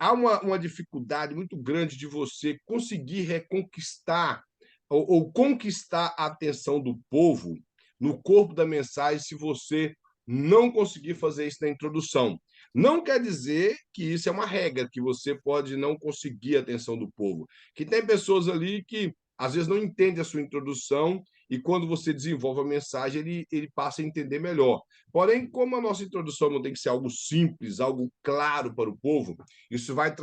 Há uma dificuldade muito grande de você conseguir reconquistar ou conquistar a atenção do povo no corpo da mensagem se você não conseguir fazer isso na introdução. Não quer dizer que isso é uma regra, que você pode não conseguir a atenção do povo. Que tem pessoas ali que às vezes não entendem a sua introdução e quando você desenvolve a mensagem, ele passa a entender melhor. Porém, como a nossa introdução não tem que ser algo simples, algo claro para o povo, isso vai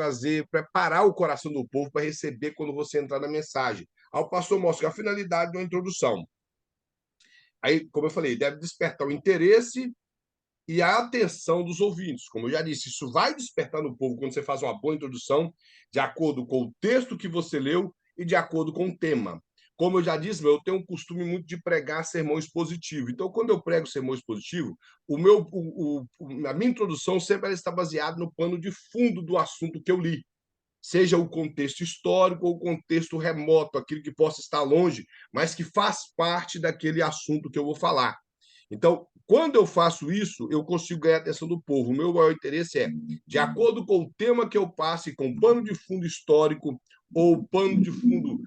preparar o coração do povo para receber quando você entrar na mensagem. Aí o pastor mostra a finalidade da introdução. Aí, como eu falei, deve despertar o interesse e a atenção dos ouvintes. Como eu já disse, isso vai despertar no povo quando você faz uma boa introdução, de acordo com o texto que você leu e de acordo com o tema. Como eu já disse, eu tenho um costume muito de pregar sermão expositivo. Então, quando eu prego sermão expositivo, a minha introdução sempre está baseada no pano de fundo do assunto que eu li. Seja o contexto histórico ou o contexto remoto, aquilo que possa estar longe, mas que faz parte daquele assunto que eu vou falar. Então, quando eu faço isso, eu consigo ganhar a atenção do povo. O meu maior interesse é, de acordo com o tema que eu passe, com o pano de fundo histórico ou pano de fundo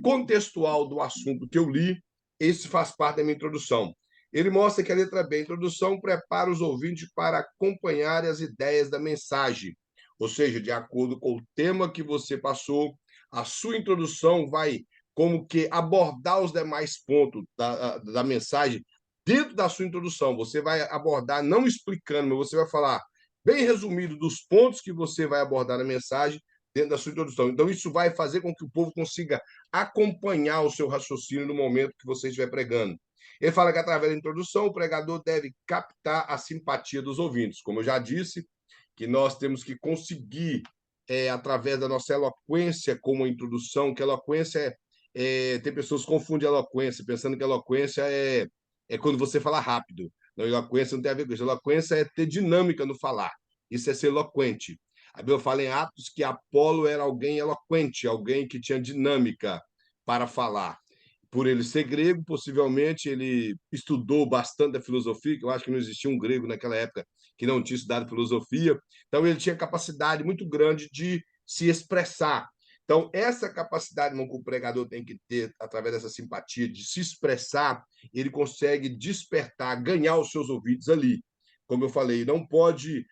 contextual do assunto que eu li, esse faz parte da minha introdução. Ele mostra que a letra B, a introdução, prepara os ouvintes para acompanhar as ideias da mensagem. Ou seja, de acordo com o tema que você passou, a sua introdução vai como que abordar os demais pontos da mensagem dentro da sua introdução. Você vai abordar, não explicando, mas você vai falar bem resumido dos pontos que você vai abordar na mensagem dentro da sua introdução. Então, isso vai fazer com que o povo consiga acompanhar o seu raciocínio no momento que você estiver pregando. Ele fala que, através da introdução, o pregador deve captar a simpatia dos ouvintes. Como eu já disse, que nós temos que conseguir, através da nossa eloquência como introdução, que eloquência tem pessoas que confundem eloquência, pensando que eloquência é quando você fala rápido. Não, eloquência não tem a ver com isso. Eloquência é ter dinâmica no falar. Isso é ser eloquente. A Bíblia fala em Atos que Apolo era alguém eloquente, alguém que tinha dinâmica para falar. Por ele ser grego, possivelmente ele estudou bastante a filosofia, que eu acho que não existia um grego naquela época que não tinha estudado filosofia. Então, ele tinha capacidade muito grande de se expressar. Então, essa capacidade que o pregador tem que ter, através dessa simpatia, de se expressar, ele consegue despertar, ganhar os seus ouvidos ali. Como eu falei, não pode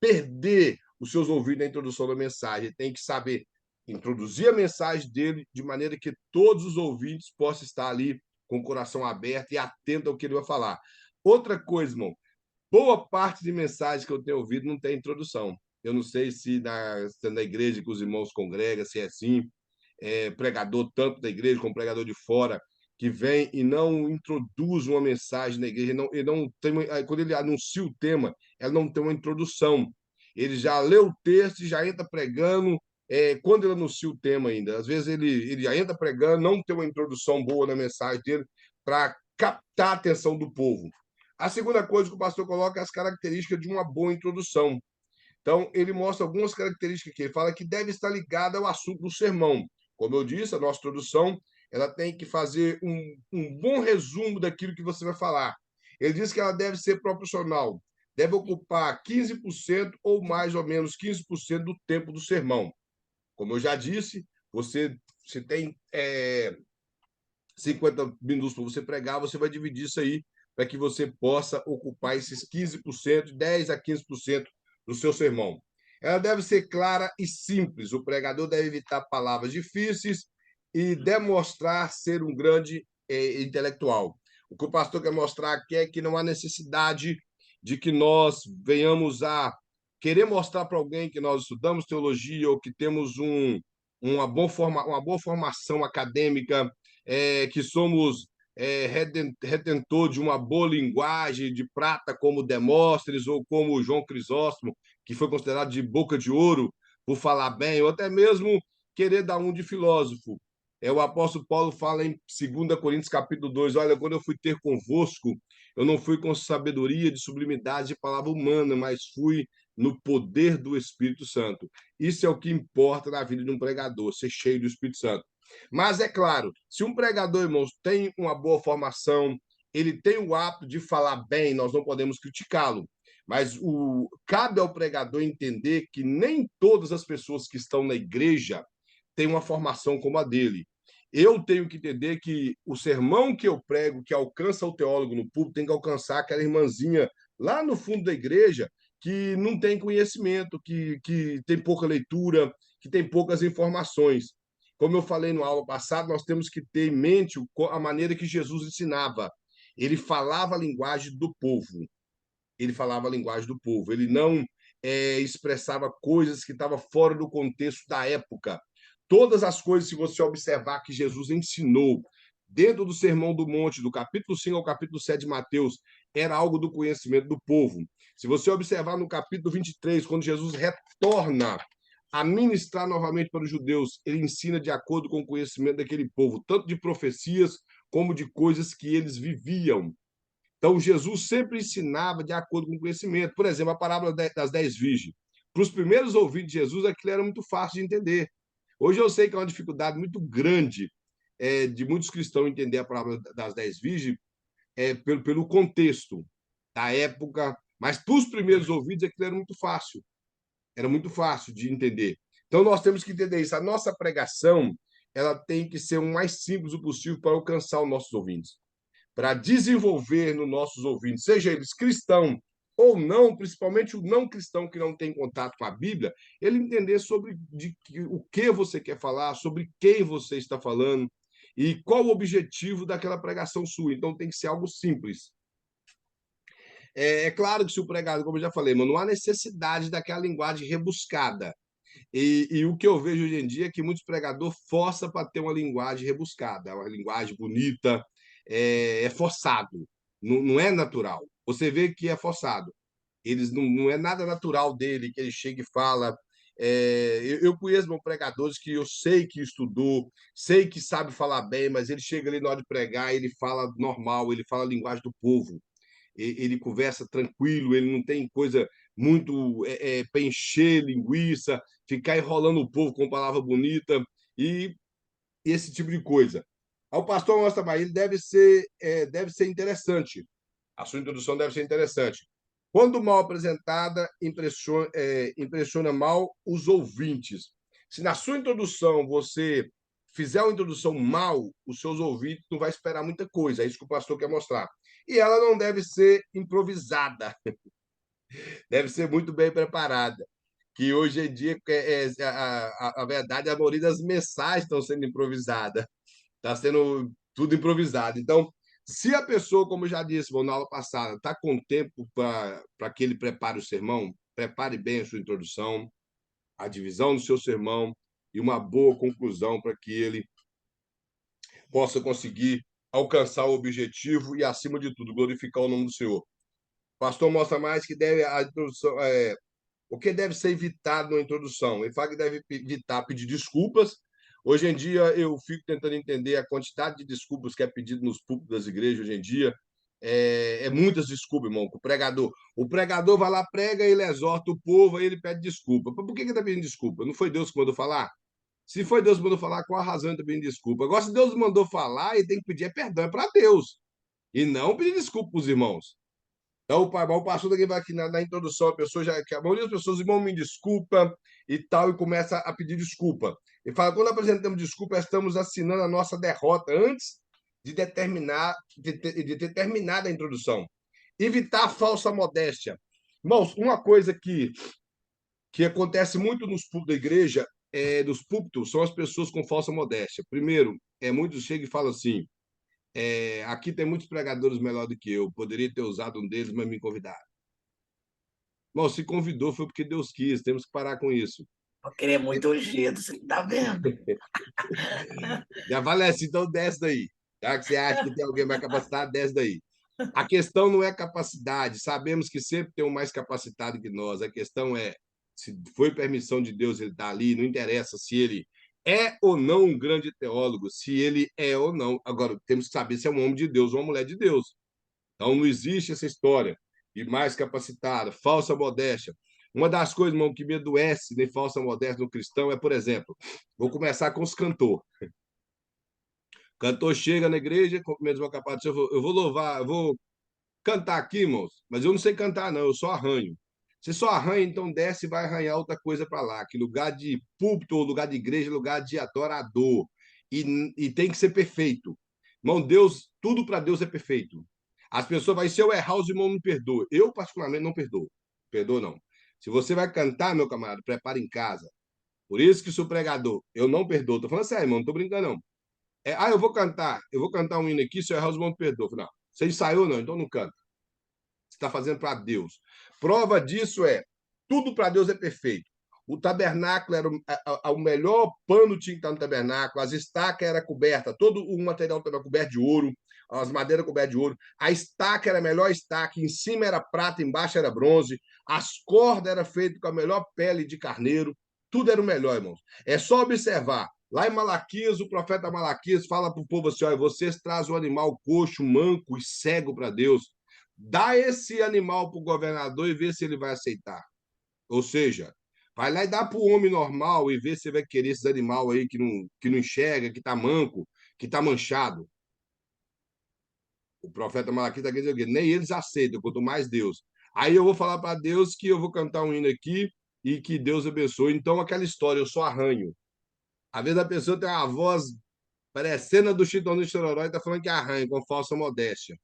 perder os seus ouvidos na introdução da mensagem. Tem que saber introduzir a mensagem dele de maneira que todos os ouvintes possam estar ali com o coração aberto e atento ao que ele vai falar. Outra coisa, irmão, boa parte de mensagens que eu tenho ouvido não tem introdução. Eu não sei se na igreja que os irmãos congregam, se é assim, pregador tanto da igreja como pregador de fora, que vem e não introduz uma mensagem na igreja, ele não tem, quando ele anuncia o tema, ela não tem uma introdução. Ele já lê o texto e já entra pregando, quando ele anuncia o tema ainda. Às vezes ele já entra pregando, não tem uma introdução boa na mensagem dele para captar a atenção do povo. A segunda coisa que o pastor coloca é as características de uma boa introdução. Então, ele mostra algumas características que ele fala que deve estar ligada ao assunto do sermão. Como eu disse, a nossa introdução ela tem que fazer um bom resumo daquilo que você vai falar. Ele diz que ela deve ser proporcional, deve ocupar 15% ou mais ou menos 15% do tempo do sermão. Como eu já disse, você tem 50 minutos para você pregar, você vai dividir isso aí para que você possa ocupar esses 15%, 10 a 15% do seu sermão. Ela deve ser clara e simples. O pregador deve evitar palavras difíceis e demonstrar ser um grande intelectual. O que o pastor quer mostrar aqui é que não há necessidade de que nós venhamos a querer mostrar para alguém que nós estudamos teologia ou que temos uma boa formação acadêmica, que somos redentor de uma boa linguagem de prata como Demóstenes ou como João Crisóstomo, que foi considerado de boca de ouro por falar bem, ou até mesmo querer dar um de filósofo. O apóstolo Paulo fala em 2 Coríntios capítulo 2, olha, quando eu fui ter convosco, eu não fui com sabedoria de sublimidade de palavra humana, mas fui no poder do Espírito Santo. Isso é o que importa na vida de um pregador, ser cheio do Espírito Santo. Mas, é claro, se um pregador, irmãos, tem uma boa formação, ele tem o hábito de falar bem, nós não podemos criticá-lo. Mas cabe ao pregador entender que nem todas as pessoas que estão na igreja têm uma formação como a dele. Eu tenho que entender que o sermão que eu prego, que alcança o teólogo no púlpito, tem que alcançar aquela irmãzinha lá no fundo da igreja que não tem conhecimento, que tem pouca leitura, que tem poucas informações. Como eu falei no aula passada, nós temos que ter em mente a maneira que Jesus ensinava. Ele falava a linguagem do povo. Ele falava a linguagem do povo. Ele não expressava coisas que estavam fora do contexto da época. Todas as coisas, se você observar que Jesus ensinou dentro do Sermão do Monte, do capítulo 5 ao capítulo 7 de Mateus, era algo do conhecimento do povo. Se você observar no capítulo 23, quando Jesus retorna a ministrar novamente para os judeus, ele ensina de acordo com o conhecimento daquele povo, tanto de profecias como de coisas que eles viviam. Então, Jesus sempre ensinava de acordo com o conhecimento. Por exemplo, a parábola das 10 virgens. Para os primeiros ouvintes de Jesus, aquilo era muito fácil de entender. Hoje eu sei que é uma dificuldade muito grande de muitos cristãos entender a parábola das 10 virgens pelo contexto da época, mas para os primeiros ouvintes aquilo era muito fácil. Era muito fácil de entender. Então, nós temos que entender isso. A nossa pregação ela tem que ser o mais simples possível para alcançar os nossos ouvintes, para desenvolver nos nossos ouvintes, seja eles cristãos ou não, principalmente o não cristão que não tem contato com a Bíblia, ele entender sobre o que você quer falar, sobre quem você está falando. e qual o objetivo daquela pregação sua. Então, tem que ser algo simples. É claro que se o pregador, como eu já falei, mas não há necessidade daquela linguagem rebuscada. E o que eu vejo hoje em dia é que muitos pregadores forçam para ter uma linguagem rebuscada, uma linguagem bonita, é forçado, não é natural. Você vê que é forçado. Eles não é nada natural dele, que ele chega e fala. Eu conheço pregadores que eu sei que estudou, sei que sabe falar bem, mas ele chega ali na hora de pregar, ele fala normal, ele fala a linguagem do povo, ele conversa tranquilo, ele não tem coisa muito para encher linguiça, ficar enrolando o povo com palavra bonita e esse tipo de coisa. O pastor mostra mais, ele deve ser interessante. A sua introdução deve ser interessante. Quando mal apresentada, impressiona mal os ouvintes. Se na sua introdução você fizer uma introdução mal, os seus ouvintes não vão esperar muita coisa. É isso que o pastor quer mostrar. E ela não deve ser improvisada, deve ser muito bem preparada. Que hoje em dia, a verdade, a maioria das mensagens estão sendo improvisadas. Está sendo tudo improvisado. Então, se a pessoa, como eu já disse na aula passada, está com tempo para que ele prepare o sermão, prepare bem a sua introdução, a divisão do seu sermão e uma boa conclusão para que ele possa conseguir alcançar o objetivo e, acima de tudo, glorificar o nome do Senhor. O pastor mostra mais que a introdução, o que deve ser evitado na introdução. Ele fala que deve evitar pedir desculpas. Hoje em dia, eu fico tentando entender a quantidade de desculpas que é pedido nos púlpitos das igrejas hoje em dia. Muitas desculpas, irmão. O pregador vai lá, prega, ele exorta o povo, aí ele pede desculpa. Por que ele está pedindo desculpa? Não foi Deus que mandou falar? Se foi Deus que mandou falar, qual a razão ele está pedindo desculpa? Agora, se Deus mandou falar, ele tem que pedir perdão para Deus. E não pedir desculpa para os irmãos. Então, o pastor aqui vai aqui na introdução, a pessoa já, que a maioria das pessoas, irmão, me desculpa e tal, e começa a pedir desculpa. E fala, quando apresentamos desculpa, estamos assinando a nossa derrota antes de ter terminado a introdução. Evitar a falsa modéstia. Irmãos, uma coisa que acontece muito nos púlpitos da igreja, nos púlpitos, são as pessoas com falsa modéstia. Primeiro, muitos chegam e falam assim, aqui tem muitos pregadores melhor do que eu. Poderia ter usado um deles, mas me convidaram. Bom, se convidou foi porque Deus quis. Temos que parar com isso. Porque ele é muito ungido, você está vendo? Já vale assim, então desce daí. Já que você acha que tem alguém mais capacitado, desce daí. A questão não é capacidade. Sabemos que sempre tem um mais capacitado que nós. A questão é se foi permissão de Deus ele estar ali. Não interessa se ele é ou não um grande teólogo, se ele é ou não. Agora, temos que saber se é um homem de Deus ou uma mulher de Deus. Então, não existe essa história de mais capacitada, falsa modéstia. Uma das coisas, irmão, que me adoece de falsa modéstia no cristão é, por exemplo, vou começar com os cantores. O cantor chega na igreja, cumprimenta uma capaz, eu vou louvar, eu vou cantar aqui, irmãos, mas eu não sei cantar, não, eu só arranho. Você só arranha, então desce e vai arranhar outra coisa para lá, que lugar de púlpito, lugar de igreja, lugar de adorador. E tem que ser perfeito. Irmão, Deus, tudo para Deus é perfeito. As pessoas vão, se eu errar, os irmãos me perdoam. Eu, particularmente, não perdoo. Perdoo, não. Se você vai cantar, meu camarada, prepara em casa. Por isso que sou pregador. Eu não perdoo. Estou falando sério, irmão, não estou brincando, não. Eu vou cantar um hino aqui, se eu errar, os irmãos me perdoam. Não, você ensaiou, não, então não canta. Você está fazendo para Deus. Prova disso tudo para Deus é perfeito. O tabernáculo era o melhor pano tinha que estar no tabernáculo, as estacas eram cobertas, todo o material estava coberto de ouro, as madeiras cobertas de ouro, a estaca era a melhor estaca, em cima era prata, embaixo era bronze, as cordas eram feitas com a melhor pele de carneiro, tudo era o melhor, irmãos. É só observar. Lá em Malaquias, o profeta Malaquias fala para o povo assim: olha, vocês trazem um animal coxo, manco e cego para Deus. Dá esse animal para o governador e vê se ele vai aceitar. Ou seja, vai lá e dá para o homem normal e vê se ele vai querer esses animais aí que não enxerga, que está manco, que está manchado. O profeta Malaquias está dizendo que nem eles aceitam, quanto mais Deus. Aí eu vou falar para Deus que eu vou cantar um hino aqui e que Deus abençoe. Então, aquela história, eu só arranho. Às vezes a pessoa tem uma voz parecendo a do Chitãozinho Chororó e está falando que arranha, com falsa modéstia.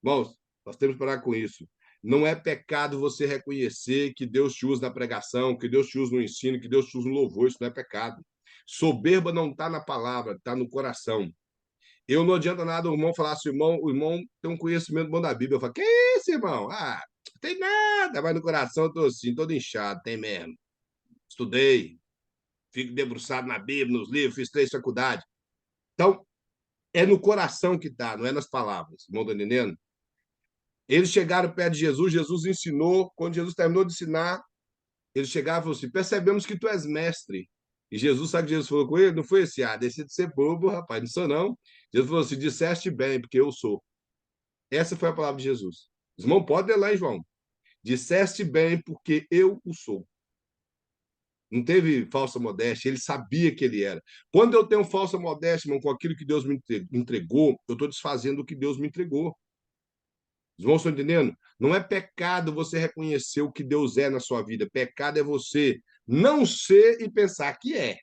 Bom, nós temos que parar com isso. Não é pecado você reconhecer que Deus te usa na pregação, que Deus te usa no ensino, que Deus te usa no louvor. Isso não é pecado. Soberba não está na palavra, está no coração. Eu não adianta nada o irmão falar assim, o irmão tem um conhecimento bom da Bíblia. Eu falo, que isso, irmão? Ah, não tem nada. Mas no coração eu tô assim, todo inchado, tem mesmo. Estudei, fico debruçado na Bíblia, nos livros, fiz 3 faculdades. Então, é no coração que está, não é nas palavras. Irmão, tá entendendo? Eles chegaram perto de Jesus, Jesus ensinou. Quando Jesus terminou de ensinar, eles chegaram e falaram assim: percebemos que tu és mestre. E Jesus, sabe o que Jesus falou com ele? Não foi esse, deixa de ser bobo, rapaz, não sou não. Jesus falou assim: disseste bem, porque eu sou. Essa foi a palavra de Jesus. Irmão, pode ler lá em João. Disseste bem, porque eu o sou. Não teve falsa modéstia, ele sabia que ele era. Quando eu tenho falsa modéstia, irmão, com aquilo que Deus me entregou, eu estou desfazendo o que Deus me entregou. Os irmãos estão entendendo? Não é pecado você reconhecer o que Deus é na sua vida. Pecado é você não ser e pensar que é.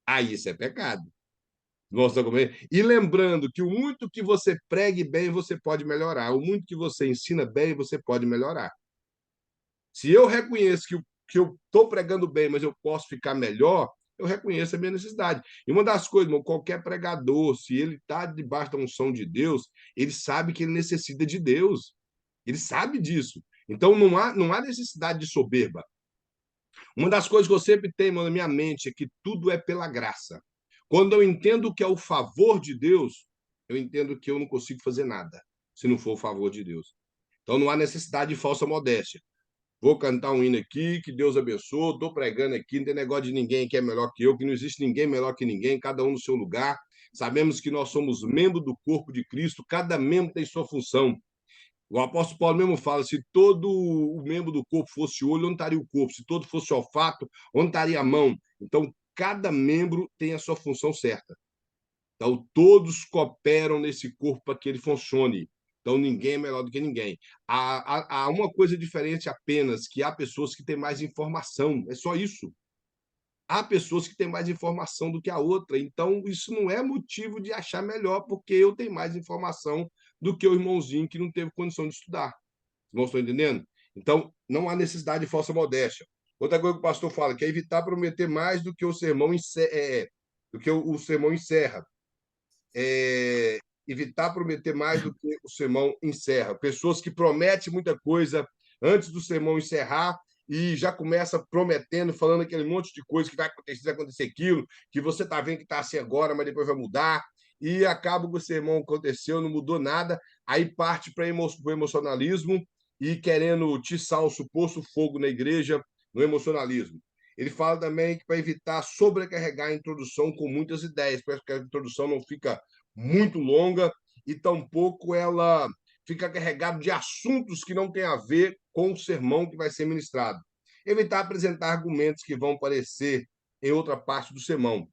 Aí isso é pecado. Os irmãos estão comendo? E lembrando que o muito que você pregue bem, você pode melhorar. O muito que você ensina bem, você pode melhorar. Se eu reconheço que eu estou pregando bem, mas eu posso ficar melhor, eu reconheço a minha necessidade. E uma das coisas, irmão, qualquer pregador, se ele está debaixo da unção de Deus, ele sabe que ele necessita de Deus. Ele sabe disso. Então não há necessidade de soberba. Uma das coisas que eu sempre tenho na minha mente é que tudo é pela graça. Quando eu entendo que é o favor de Deus, eu entendo que eu não consigo fazer nada se não for o favor de Deus. Então não há necessidade de falsa modéstia. Vou cantar um hino aqui, que Deus abençoe, estou pregando aqui, não tem negócio de ninguém que é melhor que eu, que não existe ninguém melhor que ninguém, cada um no seu lugar. Sabemos que nós somos membro do corpo de Cristo, cada membro tem sua função. O apóstolo Paulo mesmo fala: se todo o membro do corpo fosse olho, onde estaria o corpo? Se todo fosse olfato, onde estaria a mão? Então, cada membro tem a sua função certa. Então, todos cooperam nesse corpo para que ele funcione. Então, ninguém é melhor do que ninguém. Há uma coisa diferente apenas, que há pessoas que têm mais informação. É só isso. Há pessoas que têm mais informação do que a outra. Então, isso não é motivo de achar melhor, porque eu tenho mais informação do que o irmãozinho que não teve condição de estudar. Os irmãos estão entendendo? Então, não há necessidade de falsa modéstia. Outra coisa que o pastor fala, que é evitar prometer mais do que o sermão o sermão encerra. Evitar prometer mais do que o sermão encerra. Pessoas que prometem muita coisa antes do sermão encerrar e já começa prometendo, falando aquele monte de coisa que vai acontecer aquilo, que você está vendo que está assim agora, mas depois vai mudar, e acaba que o sermão aconteceu, não mudou nada, aí parte para o emocionalismo e querendo tiçar o suposto fogo na igreja no emocionalismo. Ele fala também que para evitar sobrecarregar a introdução com muitas ideias, para que a introdução não fica muito longa e tampouco ela fica carregada de assuntos que não têm a ver com o sermão que vai ser ministrado. Evitar apresentar argumentos que vão aparecer em outra parte do sermão.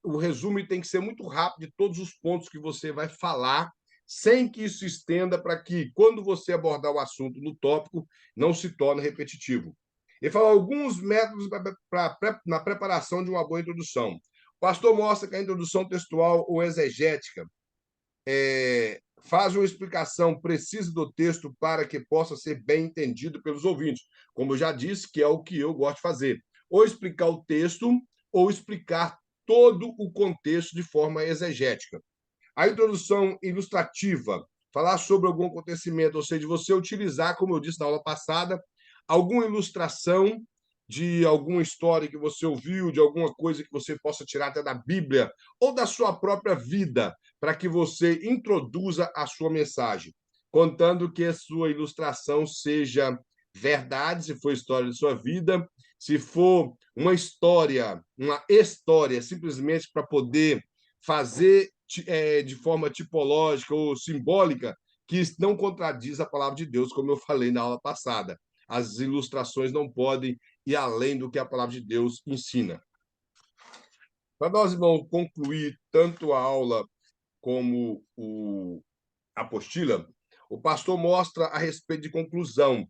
O resumo tem que ser muito rápido de todos os pontos que você vai falar, sem que isso estenda para que, quando você abordar o assunto no tópico, não se torne repetitivo. Ele fala alguns métodos na preparação de uma boa introdução. O pastor mostra que a introdução textual ou exegética faz uma explicação precisa do texto para que possa ser bem entendido pelos ouvintes. Como eu já disse, que é o que eu gosto de fazer. Ou explicar o texto, ou explicar todo o contexto de forma exegética. A introdução ilustrativa, falar sobre algum acontecimento, ou seja, você utilizar, como eu disse na aula passada, alguma ilustração de alguma história que você ouviu, de alguma coisa que você possa tirar até da Bíblia ou da sua própria vida, para que você introduza a sua mensagem, contando que a sua ilustração seja verdade, se for história de sua vida, se for uma história simplesmente para poder fazer de forma tipológica ou simbólica, que não contradiz a palavra de Deus, como eu falei na aula passada. As ilustrações não podem ir além do que a palavra de Deus ensina. Para nós, irmãos, concluir tanto a aula como a apostila, o pastor mostra a respeito de conclusão.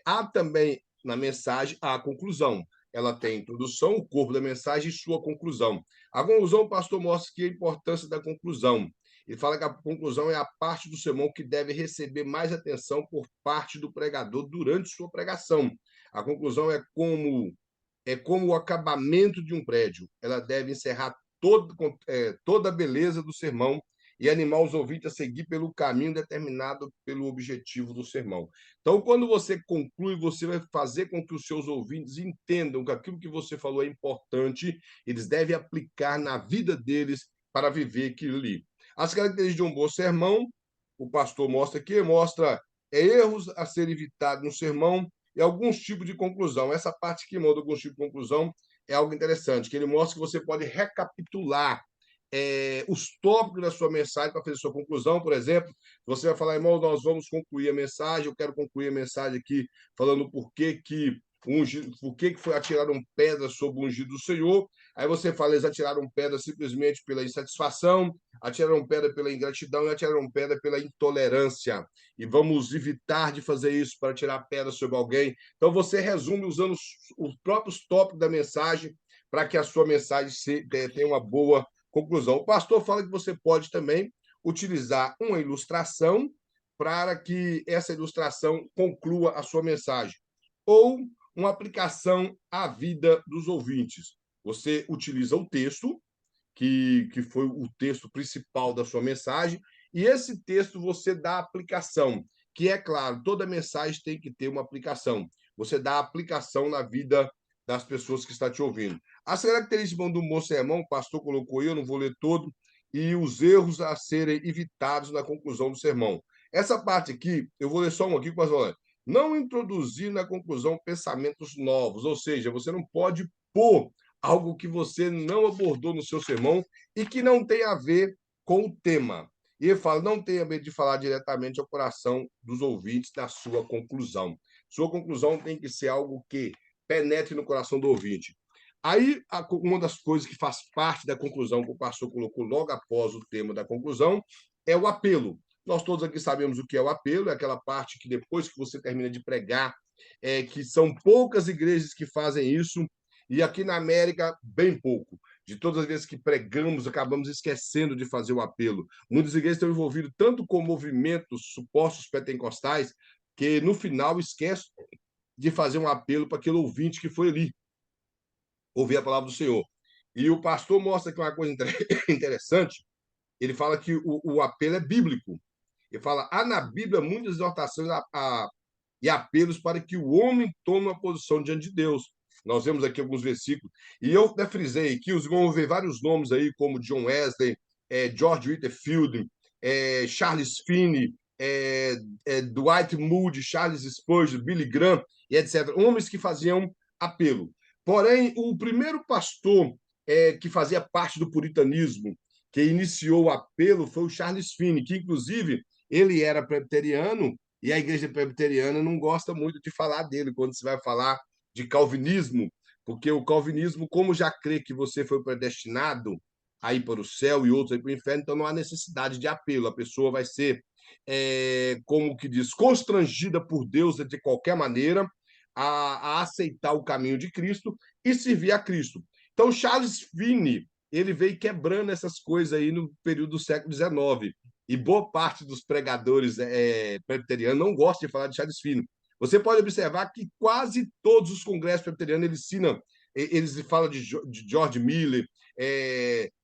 Há também na mensagem a conclusão. Ela tem introdução, o corpo da mensagem e sua conclusão. A conclusão, o pastor mostra que a importância da conclusão. Ele fala que a conclusão é a parte do sermão que deve receber mais atenção por parte do pregador durante sua pregação. A conclusão é como o acabamento de um prédio. Ela deve encerrar toda a beleza do sermão e animar os ouvintes a seguir pelo caminho determinado pelo objetivo do sermão. Então, quando você conclui, você vai fazer com que os seus ouvintes entendam que aquilo que você falou é importante, eles devem aplicar na vida deles para viver aquilo ali. As características de um bom sermão, o pastor mostra aqui, mostra erros a serem evitados no sermão e alguns tipos de conclusão. Essa parte que mostra alguns tipos de conclusão é algo interessante, que ele mostra que você pode recapitular os tópicos da sua mensagem para fazer sua conclusão. Por exemplo, você vai falar, irmão, nós vamos concluir a mensagem, eu quero concluir a mensagem aqui falando por que foi atiraram pedras sobre o ungido do Senhor. Aí você fala, eles atiraram pedra simplesmente pela insatisfação, atiraram pedra pela ingratidão e atiraram pedra pela intolerância. E vamos evitar de fazer isso para tirar pedra sobre alguém. Então você resume usando os próprios tópicos da mensagem para que a sua mensagem tenha uma boa conclusão. O pastor fala que você pode também utilizar uma ilustração para que essa ilustração conclua a sua mensagem, ou uma aplicação à vida dos ouvintes. Você utiliza o texto, que foi o texto principal da sua mensagem, e esse texto você dá a aplicação, que é claro, toda mensagem tem que ter uma aplicação. Você dá a aplicação na vida das pessoas que estão te ouvindo. As características do bom sermão, o pastor colocou aí, eu não vou ler todo, e os erros a serem evitados na conclusão do sermão. Essa parte aqui, eu vou ler só um aqui, pastor. Não introduzir na conclusão pensamentos novos, ou seja, você não pode pôr algo que você não abordou no seu sermão e que não tem a ver com o tema. E ele fala, não tenha medo de falar diretamente ao coração dos ouvintes da sua conclusão. Sua conclusão tem que ser algo que penetre no coração do ouvinte. Aí, uma das coisas que faz parte da conclusão que o pastor colocou logo após o tema da conclusão é o apelo. Nós todos aqui sabemos o que é o apelo, é aquela parte que depois que você termina de pregar, que são poucas igrejas que fazem isso, e aqui na América, bem pouco. De todas as vezes que pregamos, acabamos esquecendo de fazer o apelo. Muitas igrejas estão envolvidas tanto com movimentos supostos pentecostais, que no final esquecem de fazer um apelo para aquele ouvinte que foi ali ouvir a palavra do Senhor. E o pastor mostra que uma coisa interessante, ele fala que o apelo é bíblico. Ele fala, há na Bíblia muitas exortações e apelos para que o homem tome uma posição diante de Deus. Nós vemos aqui alguns versículos. E eu até frisei que os vão ver vários nomes aí, como John Wesley, George Whitefield, Charles Finney, Dwight Moody, Charles Spurgeon, Billy Graham, e etc. Homens que faziam apelo. Porém, o primeiro pastor que fazia parte do puritanismo, que iniciou o apelo, foi o Charles Finney, que, inclusive, ele era presbiteriano, e a igreja presbiteriana não gosta muito de falar dele quando se vai falar de calvinismo, porque o calvinismo, como já crê que você foi predestinado a ir para o céu e outros a ir para o inferno, então não há necessidade de apelo. A pessoa vai ser, como que diz, constrangida por Deus de qualquer maneira a aceitar o caminho de Cristo e servir a Cristo. Então, Charles Finney, ele veio quebrando essas coisas aí no período do século XIX. E boa parte dos pregadores presbiterianos não gosta de falar de Charles Finney. Você pode observar que quase todos os congressos presbiterianos eles falam de George Miller,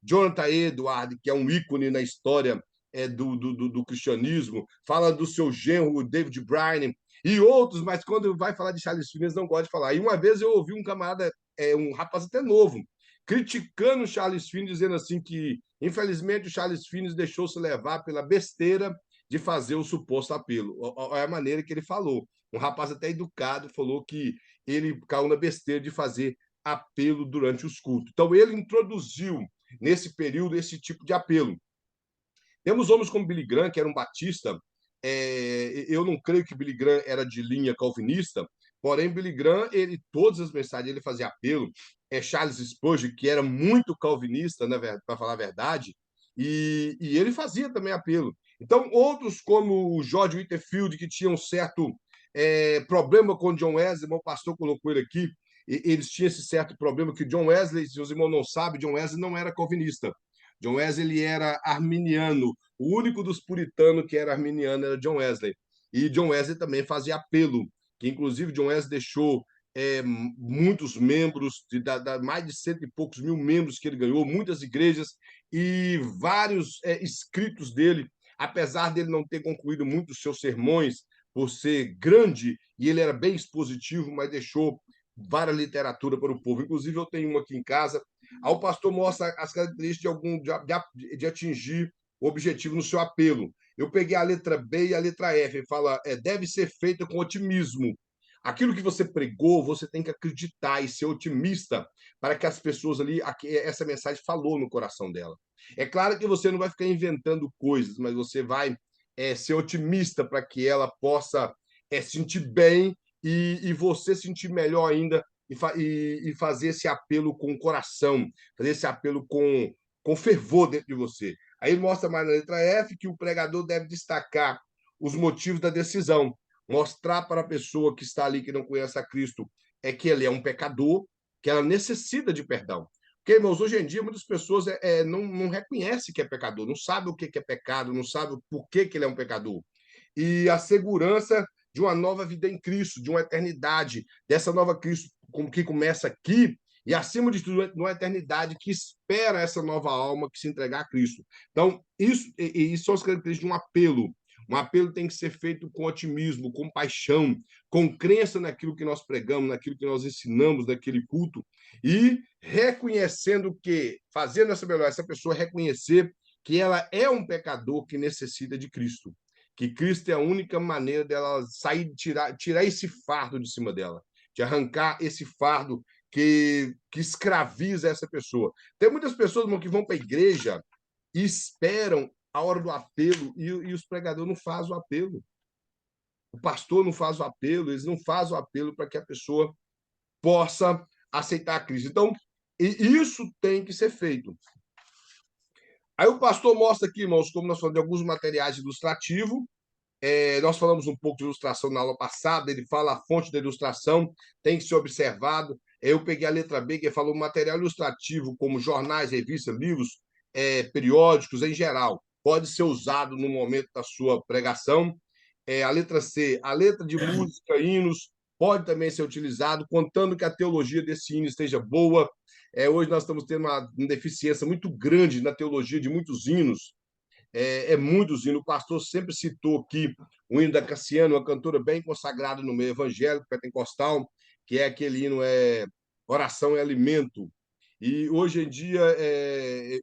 Jonathan Edwards, que é um ícone na história do cristianismo, fala do seu genro, David Bryan, e outros, mas quando vai falar de Charles Finney, eles não gostam de falar. E uma vez eu ouvi um camarada, um rapaz até novo, criticando o Charles Finney, dizendo assim que, infelizmente, o Charles Finney deixou-se levar pela besteira de fazer o suposto apelo. É a maneira que ele falou. Um rapaz até educado falou que ele caiu na besteira de fazer apelo durante os cultos. Então, ele introduziu, nesse período, esse tipo de apelo. Temos homens como Billy Graham, que era um batista. Eu não creio que Billy Graham era de linha calvinista, porém, Billy Graham, todas as mensagens, ele fazia apelo. Charles Spurgeon, que era muito calvinista, né, para falar a verdade, e ele fazia também apelo. Então, outros como o George Whitefield, que tinha um certo problema com John Wesley, meu pastor colocou ele aqui, eles tinham esse certo problema que John Wesley, se os irmãos não sabem, John Wesley não era calvinista. John Wesley ele era arminiano. O único dos puritanos que era arminiano era John Wesley. E John Wesley também fazia apelo, que inclusive John Wesley deixou muitos membros, mais de 100 e poucos mil membros que ele ganhou, muitas igrejas e vários escritos dele, apesar dele não ter concluído muitos seus sermões, por ser grande, e ele era bem expositivo, mas deixou várias literatura para o povo. Inclusive, eu tenho uma aqui em casa. Aí o pastor mostra as características de atingir o objetivo no seu apelo. Eu peguei a letra B e a letra F, ele fala, deve ser feita com otimismo. Aquilo que você pregou, você tem que acreditar e ser otimista para que as pessoas ali, essa mensagem falou no coração dela. É claro que você não vai ficar inventando coisas, mas você vai ser otimista para que ela possa sentir bem e você sentir melhor ainda e fazer esse apelo com o coração, fazer esse apelo com fervor dentro de você. Aí ele mostra mais na letra F que o pregador deve destacar os motivos da decisão, mostrar para a pessoa que está ali, que não conhece a Cristo, que ele é um pecador, que ela necessita de perdão. Porque, irmãos, hoje em dia, muitas pessoas não reconhecem que é pecador, não sabem o que é pecado, não sabem por que ele é um pecador. E a segurança de uma nova vida em Cristo, de uma eternidade, dessa nova Cristo que começa aqui, e, acima de tudo, uma eternidade que espera essa nova alma que se entregar a Cristo. Então, isso são as características de um apelo. Um apelo tem que ser feito com otimismo, com paixão, com crença naquilo que nós pregamos, naquilo que nós ensinamos, naquele culto, e reconhecendo que, fazendo essa pessoa reconhecer que ela é um pecador que necessita de Cristo, que Cristo é a única maneira dela sair, tirar esse fardo de cima dela, de arrancar esse fardo que escraviza essa pessoa. Tem muitas pessoas, irmão, que vão para a igreja e esperam a hora do apelo e os pregadores não fazem o apelo. O pastor não faz o apelo, eles não fazem o apelo para que a pessoa possa aceitar a Cristo. Então, isso tem que ser feito. Aí o pastor mostra aqui, irmãos, como nós falamos de alguns materiais ilustrativos. Nós falamos um pouco de ilustração na aula passada, ele fala a fonte da ilustração, tem que ser observado. Eu peguei a letra B, que falou material ilustrativo, como jornais, revistas, livros, periódicos em geral. Pode ser usado no momento da sua pregação. A letra C, a letra de música, hinos, pode também ser utilizado, contando que a teologia desse hino esteja boa. Hoje nós estamos tendo uma deficiência muito grande na teologia de muitos hinos. Muitos hinos. O pastor sempre citou aqui o hino da Cassiana, uma cantora bem consagrada no meio evangélico, pentecostal, que é aquele hino Oração é Alimento. E hoje em dia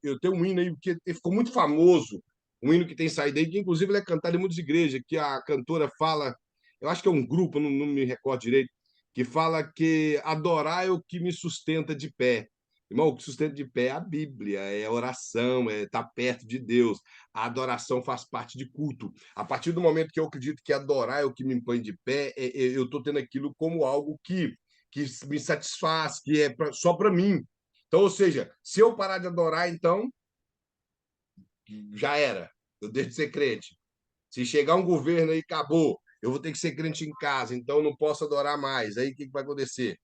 eu tenho um hino aí que ficou muito famoso, um hino que tem saído aí, que inclusive ele é cantado em muitas igrejas, que a cantora fala, eu acho que é um grupo, não me recordo direito, que fala que adorar é o que me sustenta de pé. Irmão, o que sustenta de pé é a Bíblia, é a oração, é estar perto de Deus. A adoração faz parte de culto. A partir do momento que eu acredito que adorar é o que me põe de pé, eu estou tendo aquilo como algo que me satisfaz, que é só para mim. Então, ou seja, se eu parar de adorar, então já era. Eu deixo de ser crente. Se chegar um governo aí, acabou. Eu vou ter que ser crente em casa, então eu não posso adorar mais. Aí o que vai acontecer?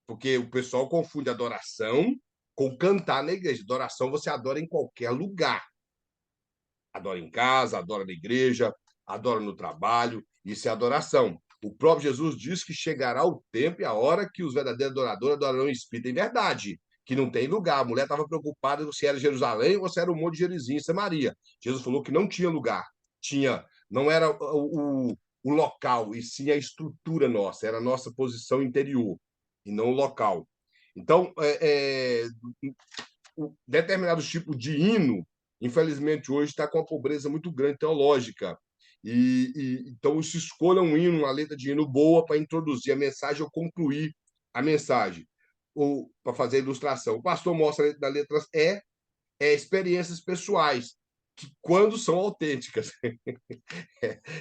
Porque o pessoal confunde adoração com cantar na igreja. Adoração você adora em qualquer lugar. Adora em casa, adora na igreja, adora no trabalho. Isso é adoração. O próprio Jesus diz que chegará o tempo e a hora que os verdadeiros adoradores adorarão em espírito e em verdade, que não tem lugar. A mulher estava preocupada se era Jerusalém ou se era o Monte de Gerizim, em Samaria. Jesus falou que não tinha lugar. Não era o local, e sim a estrutura nossa, era a nossa posição interior, e não o local. Então, determinados tipos de hino, infelizmente, hoje está com uma pobreza muito grande teológica. Então, se escolha um hino, uma letra de hino boa para introduzir a mensagem ou concluir a mensagem, ou para fazer a ilustração. O pastor mostra da letra experiências pessoais, que quando são autênticas.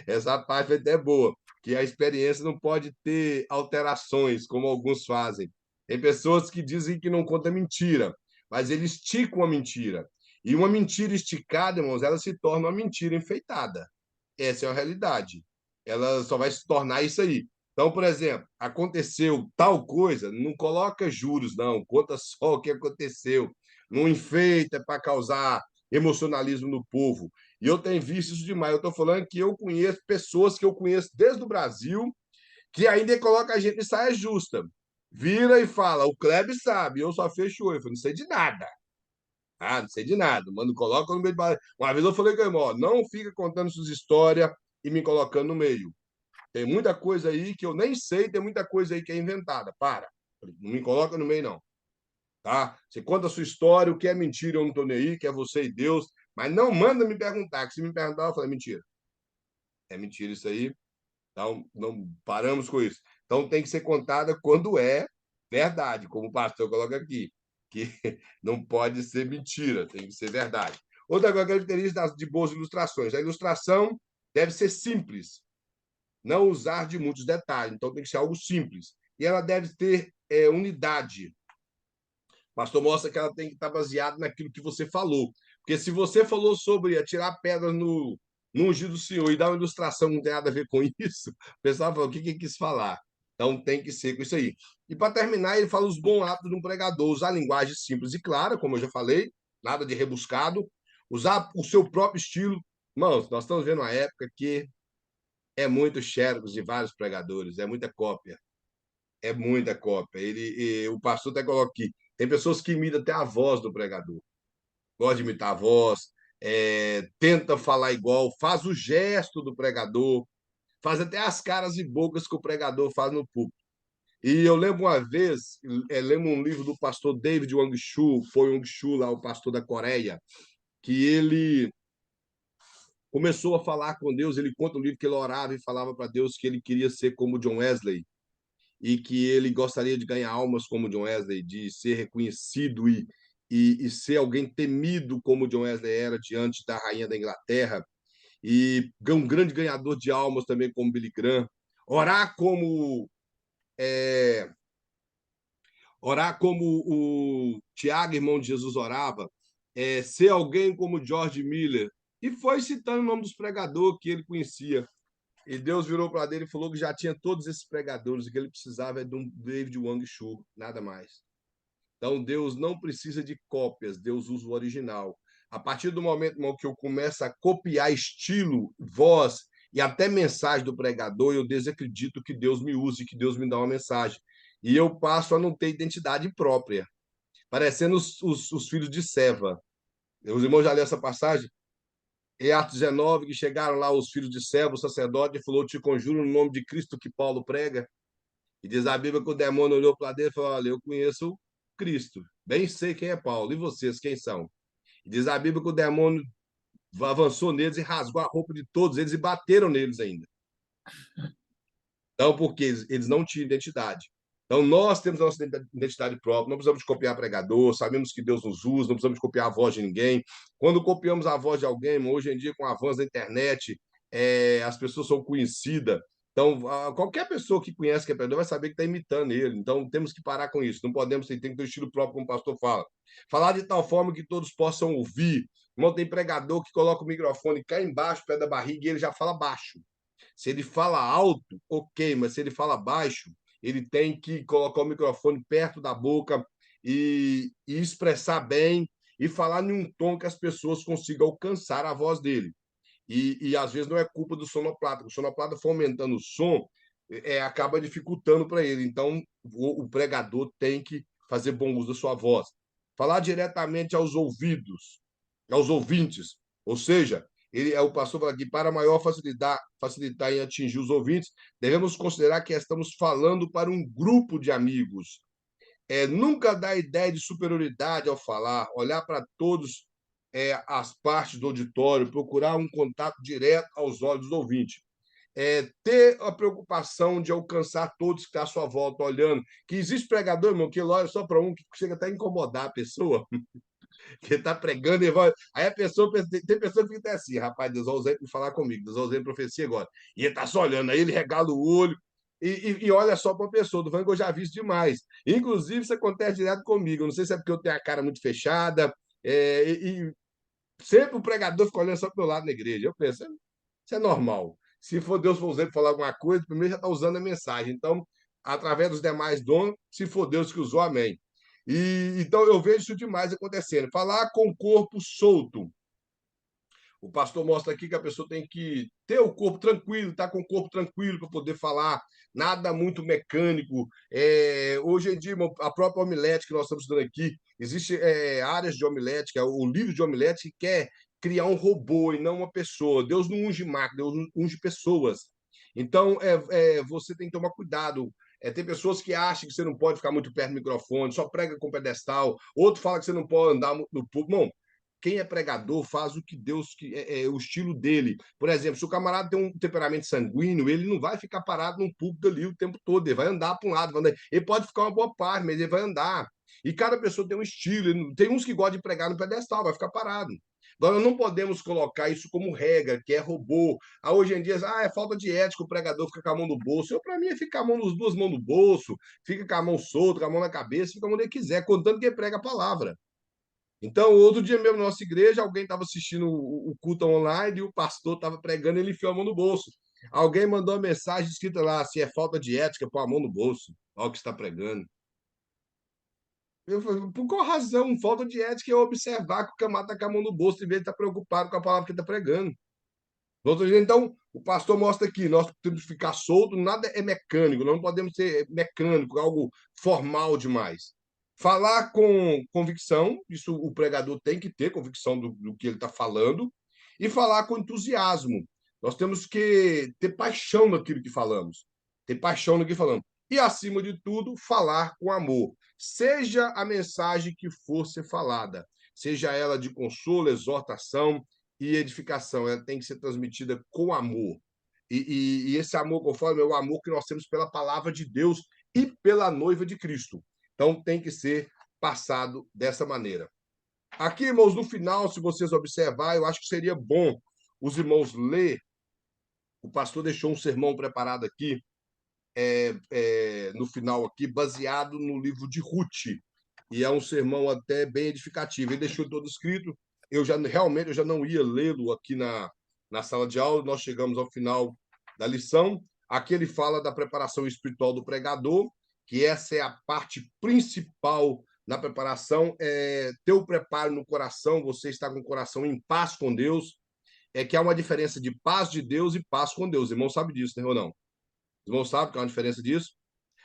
Essa parte é até boa, que a experiência não pode ter alterações, como alguns fazem. Tem pessoas que dizem que não conta mentira, mas eles esticam a mentira. E uma mentira esticada, irmãos, ela se torna uma mentira enfeitada. Essa é a realidade. Ela só vai se tornar isso aí. Então, por exemplo, aconteceu tal coisa, não coloca juros, não. Conta só o que aconteceu. Não enfeita para causar emocionalismo no povo. E eu tenho visto isso demais. Eu estou falando que eu conheço pessoas que eu conheço desde o Brasil que ainda coloca a gente em saia justa. Vira e fala, o Kleber sabe, eu só fecho o olho. Eu falei, não sei de nada. Ah, não sei de nada. Mano, coloca no meio de... Uma vez eu falei com o irmão, não fica contando suas histórias e me colocando no meio. Tem muita coisa aí que eu nem sei, tem muita coisa aí que é inventada. Para. Não me coloca no meio, não. Tá? Você conta a sua história, o que é mentira, eu não estou nem aí, que é você e Deus. Mas não manda me perguntar, que se me perguntar, eu falo, mentira. É mentira isso aí. Então, não paramos com isso. Então, tem que ser contada quando é verdade, como o pastor coloca aqui, que não pode ser mentira, tem que ser verdade. Outra característica de boas ilustrações. A ilustração deve ser simples, não usar de muitos detalhes. Então, tem que ser algo simples. E ela deve ter unidade. O pastor mostra que ela tem que estar baseada naquilo que você falou. Porque se você falou sobre atirar pedras no ungido do Senhor e dar uma ilustração que não tem nada a ver com isso, o pessoal fala, o que ele quis falar? Então tem que ser com isso aí. E para terminar, ele fala os bons hábitos de um pregador, usar linguagem simples e clara, como eu já falei, nada de rebuscado, usar o seu próprio estilo. Irmãos, nós estamos vendo uma época que é muito xerox de vários pregadores, é muita cópia. É muita cópia. O pastor até coloca aqui, tem pessoas que imitam até a voz do pregador. Gosta de imitar a voz, tenta falar igual, faz o gesto do pregador, faz até as caras e bocas que o pregador faz no púlpito. E eu lembro uma vez, lembro um livro do pastor David Wang Shu, foi Wang Shu lá, o pastor da Coreia, que ele começou a falar com Deus, ele conta um livro que ele orava e falava para Deus que ele queria ser como John Wesley, e que ele gostaria de ganhar almas como John Wesley, de ser reconhecido e ser alguém temido como John Wesley era diante da rainha da Inglaterra, e um grande ganhador de almas também como Billy Graham. Orar como é, orar como o Tiago, irmão de Jesus, orava, ser alguém como George Miller, e foi citando o nome dos pregadores que ele conhecia. E Deus virou para ele e falou que já tinha todos esses pregadores, e que ele precisava de um David Wang Shu, nada mais. Então, Deus não precisa de cópias, Deus usa o original. A partir do momento, irmão, que eu começo a copiar estilo, voz e até mensagem do pregador, eu desacredito que Deus me use, que Deus me dá uma mensagem. E eu passo a não ter identidade própria, parecendo os filhos de Seva. Os irmãos já leram essa passagem? Em Atos 19, que chegaram lá os filhos de Seva, o sacerdote, e falou: Te conjuro no nome de Cristo que Paulo prega. E diz a Bíblia que o demônio olhou para dentro e falou: Olha, eu conheço Cristo, bem sei quem é Paulo, e vocês quem são? E diz a Bíblia que o demônio avançou neles e rasgou a roupa de todos eles e bateram neles ainda. Então, porque eles não tinham identidade. Então, nós temos a nossa identidade própria, não precisamos de copiar pregador, sabemos que Deus nos usa, não precisamos de copiar a voz de ninguém. Quando copiamos a voz de alguém, hoje em dia, com o avanço da internet, as pessoas são conhecidas. Então, qualquer pessoa que conhece que é pregador vai saber que está imitando ele. Então, temos que parar com isso. Não podemos, tem que ter um estilo próprio, como o pastor fala. Falar de tal forma que todos possam ouvir. Não tem pregador que coloca o microfone cá embaixo, pé da barriga, e ele já fala baixo. Se ele fala alto, ok, mas se ele fala baixo, ele tem que colocar o microfone perto da boca e expressar bem e falar em um tom que as pessoas consigam alcançar a voz dele. E às vezes não é culpa do sonoplata. O sonoplata fomentando o som acaba dificultando para ele. Então, o pregador tem que fazer bom uso da sua voz. Falar diretamente aos ouvidos, aos ouvintes. Ou seja, o pastor fala aqui, para maior facilitar em atingir os ouvintes, devemos considerar que estamos falando para um grupo de amigos. Nunca dar ideia de superioridade ao falar, olhar para todos as partes do auditório, procurar um contato direto aos olhos do ouvinte. Ter a preocupação de alcançar todos que estão à sua volta, olhando. Que existe pregador, irmão, que ele olha só para um, que chega até a incomodar a pessoa, que está pregando e vai. Aí a pessoa, tem pessoa que fica assim, rapaz, Deus vai usar ele para falar comigo, Deus vai usar ele profecia agora. E ele está só olhando, aí ele regala o olho e olha só para a pessoa, do que eu já vi isso demais. Inclusive, isso acontece direto comigo. Eu não sei se é porque eu tenho a cara muito fechada, e sempre o pregador fica olhando só para o meu lado na igreja. Eu penso, isso é normal. Se for Deus for usando para falar alguma coisa, primeiro já está usando a mensagem. Então, através dos demais dons, se for Deus que usou, amém. Então, eu vejo isso demais acontecendo. Falar com o corpo solto. O pastor mostra aqui que a pessoa tem que ter o corpo tranquilo, estar com o corpo tranquilo para poder falar, nada muito mecânico. Hoje em dia, irmão, a própria homilética que nós estamos estudando aqui, existem áreas de homilética, o livro de homilética que quer criar um robô e não uma pessoa. Deus não unge máquina, Deus unge pessoas. Então, você tem que tomar cuidado. Tem pessoas que acham que você não pode ficar muito perto do microfone, só prega com pedestal. Outro fala que você não pode andar no púlpito. Não, quem é pregador faz o que Deus é o estilo dele. Por exemplo, se o camarada tem um temperamento sanguíneo, ele não vai ficar parado num púlpito ali o tempo todo, ele vai andar para um lado, ele pode ficar uma boa parte, mas ele vai andar. E cada pessoa tem um estilo. Tem uns que gostam de pregar no pedestal, vai ficar parado. Agora, não podemos colocar isso como regra, que é robô. Hoje em dia, é falta de ética, o pregador fica com a mão no bolso. Para mim, é ficar com as duas mãos no bolso, fica com a mão solta, com a mão na cabeça, fica onde ele quiser, contando que ele prega a palavra. Então, outro dia mesmo, na nossa igreja, alguém estava assistindo o culto online e o pastor estava pregando e ele enfiou a mão no bolso. Alguém mandou uma mensagem escrita lá, se é falta de ética, pôr a mão no bolso. Olha o que está pregando. Eu falei, por qual razão? Falta de ética é observar que o camarada está com a mão no bolso em vez de estar preocupado com a palavra que ele está pregando. Então, o pastor mostra aqui, nós temos que ficar solto, nada é mecânico, não podemos ser mecânico, algo formal demais. Falar com convicção, isso o pregador tem que ter convicção do que ele está falando, e falar com entusiasmo. Nós temos que ter paixão naquilo que falamos, ter paixão no que falamos. E, acima de tudo, falar com amor. Seja a mensagem que for ser falada, seja ela de consolo, exortação, e edificação, ela tem que ser transmitida com amor. E esse amor, conforme, é o amor que nós temos pela palavra de Deus e pela noiva de Cristo. Então, tem que ser passado dessa maneira. Aqui, irmãos, no final, se vocês observarem, eu acho que seria bom os irmãos ler. O pastor deixou um sermão preparado aqui, no final aqui, baseado no livro de Ruth. E é um sermão até bem edificativo. Ele deixou todo escrito. Realmente eu já não ia lê-lo aqui na sala de aula. Nós chegamos ao final da lição. Aqui ele fala da preparação espiritual do pregador, que essa é a parte principal na preparação, ter o preparo no coração, você está com o coração em paz com Deus, que há uma diferença de paz de Deus e paz com Deus. O irmão sabe disso, né, ou não? Os irmãos sabem que há uma diferença disso?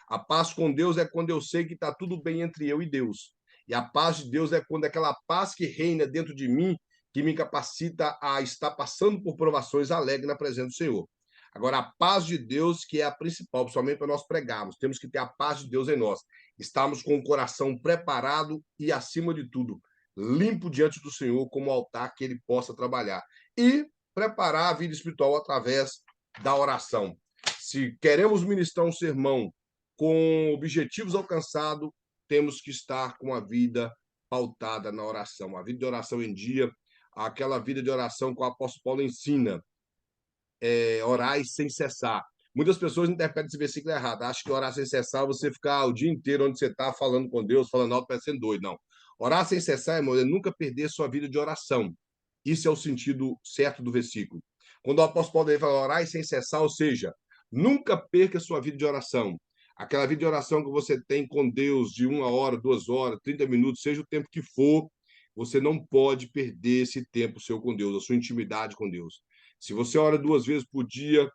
A paz com Deus é quando eu sei que está tudo bem entre eu e Deus. E a paz de Deus é quando aquela paz que reina dentro de mim, que me capacita a estar passando por provações alegre na presença do Senhor. Agora, a paz de Deus, que é a principal, principalmente para nós pregarmos, temos que ter a paz de Deus em nós. Estamos com o coração preparado e, acima de tudo, limpo diante do Senhor, como altar que ele possa trabalhar. E preparar a vida espiritual através da oração. Se queremos ministrar um sermão com objetivos alcançados, temos que estar com a vida pautada na oração. A vida de oração em dia, aquela vida de oração que o apóstolo Paulo ensina, orais sem cessar. Muitas pessoas interpretam esse versículo errado. Acham que orar sem cessar é você ficar o dia inteiro onde você está falando com Deus, falando alto, parecendo doido. Não. Orar sem cessar, irmão, é nunca perder sua vida de oração. Isso é o sentido certo do versículo. Quando o apóstolo Paulo fala orar sem cessar, ou seja, nunca perca sua vida de oração. Aquela vida de oração que você tem com Deus de 1 hora, 2 horas, 30 minutos, seja o tempo que for, você não pode perder esse tempo seu com Deus, a sua intimidade com Deus. Se você ora 2 vezes por dia,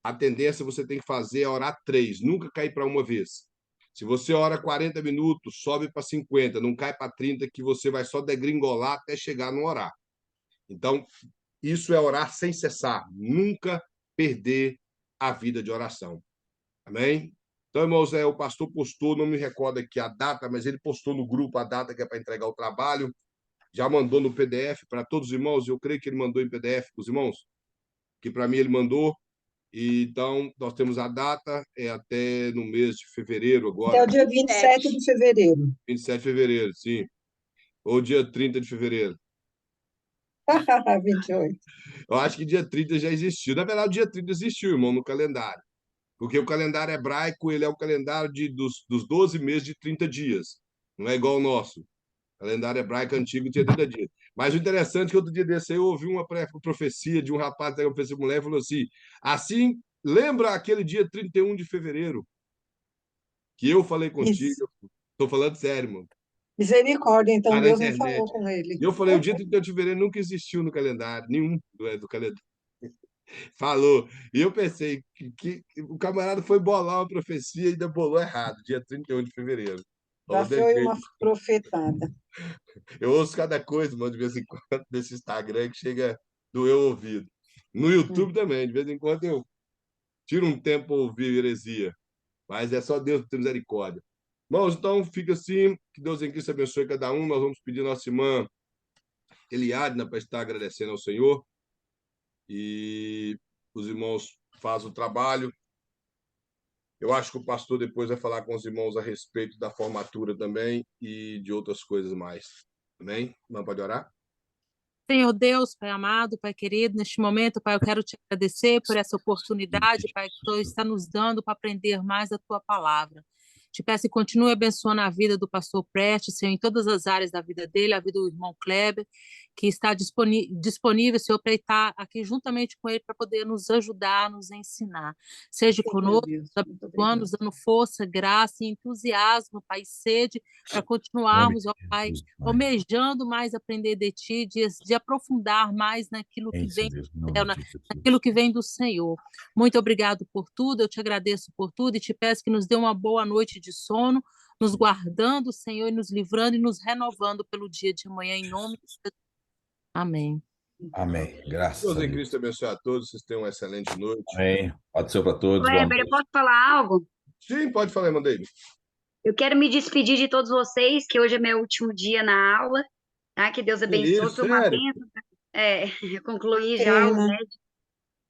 a tendência você tem que fazer é orar 3, nunca cair para uma vez. Se você ora 40 minutos, sobe para 50, não cai para 30, que você vai só degringolar até chegar no orar. Então, isso é orar sem cessar, nunca perder a vida de oração. Amém? Então, irmãos, o pastor postou, não me recordo aqui a data, mas ele postou no grupo a data que é para entregar o trabalho, já mandou no PDF para todos os irmãos, eu creio que ele mandou em PDF para os irmãos, que para mim ele mandou, e então nós temos a data, até no mês de fevereiro agora. Até o dia 27 de fevereiro. 27 de fevereiro, sim. Ou dia 30 de fevereiro. 28. Eu acho que dia 30 já existiu. Na verdade, o dia 30 existiu, irmão, no calendário. Porque o calendário hebraico, ele é o calendário dos 12 meses de 30 dias. Não é igual ao nosso. O calendário hebraico antigo tinha 30 dias. Mas o interessante é que outro dia desse aí eu ouvi uma profecia de um rapaz que uma mulher falou assim, lembra aquele dia 31 de fevereiro que eu falei contigo? Estou falando sério, irmão. Misericórdia, então na Deus não internet. falou com ele. E eu falei, o dia 31 de fevereiro nunca existiu no calendário, nenhum do calendário. Falou. E eu pensei que o camarada foi bolar uma profecia e ainda bolou errado, dia 31 de fevereiro. Já Falou desse foi jeito. uma profetada. Eu ouço cada coisa, mano, de vez em quando, desse Instagram que chega a doer o ouvido. No YouTube também, de vez em quando eu tiro um tempo para ouvir heresia. Mas é só Deus ter misericórdia. Irmãos, então fica assim, que Deus em Cristo abençoe cada um. Nós vamos pedir a nossa irmã Eliadna para estar agradecendo ao Senhor. E os irmãos fazem o trabalho. Eu acho que o pastor depois vai falar com os irmãos a respeito da formatura também e de outras coisas mais. Amém? Não pode orar? Senhor Deus, Pai amado, Pai querido, neste momento, Pai, eu quero te agradecer por essa oportunidade, Pai, que o Senhor está nos dando para aprender mais da Tua palavra. Te peço que continue abençoando a vida do pastor Prestes, Senhor, em todas as áreas da vida dele, a vida do irmão Kleber, que está disponível, Senhor, para estar aqui juntamente com ele para poder nos ajudar, nos ensinar. Seja Sim, meu conosco, Deus. Muito abençoando, obrigada. nos dando força, graça e entusiasmo, Pai, e sede para continuarmos, ó Pai, almejando mais aprender de Ti, de aprofundar mais naquilo que vem do céu, naquilo que vem do Senhor. Muito obrigado por tudo, eu te agradeço por tudo e te peço que nos dê uma boa noite de sono, nos guardando, Senhor, e nos livrando e nos renovando pelo dia de amanhã, em nome de Jesus. Amém. Amém. Graças Deus a em Deus. Cristo abençoe a todos. Vocês tenham uma excelente noite. Amém. Pode ser para todos. Boa Kleber, eu noite. posso falar algo? Sim, pode falar, irmão David. Eu quero me despedir de todos vocês, que hoje é meu último dia na aula, tá? Que Deus abençoe, Isso, foi uma sério? bênção. Eu concluí já o Pena. médio.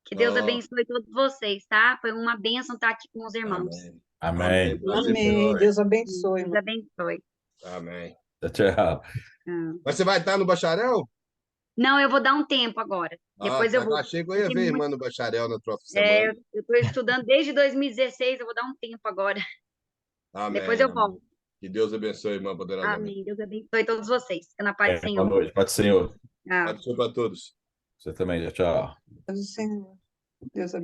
Que Deus Ó, abençoe todos vocês, tá? Foi uma bênção estar aqui com os irmãos. amém. Amém. Prazer foi Amém. nosso. Deus abençoe, Deus irmão. abençoe. Amém. Tchau. Ah. Mas você vai estar no bacharel? Não, eu vou dar um tempo agora. Depois eu Tá. vou. Achei que eu ia Tem ver muito- irmã no bacharel na próxima semana. Eu estou estudando desde 2016, eu vou dar um tempo agora. Amém. Depois eu Amém. volto. Que Deus abençoe, irmã, poderosamente. Amém. Deus abençoe todos vocês. Fica na paz do Boa Senhor. noite. Pode ser, Senhor. Ah. Abençoe para todos. Você também. Tchau. Deus, Senhor. Deus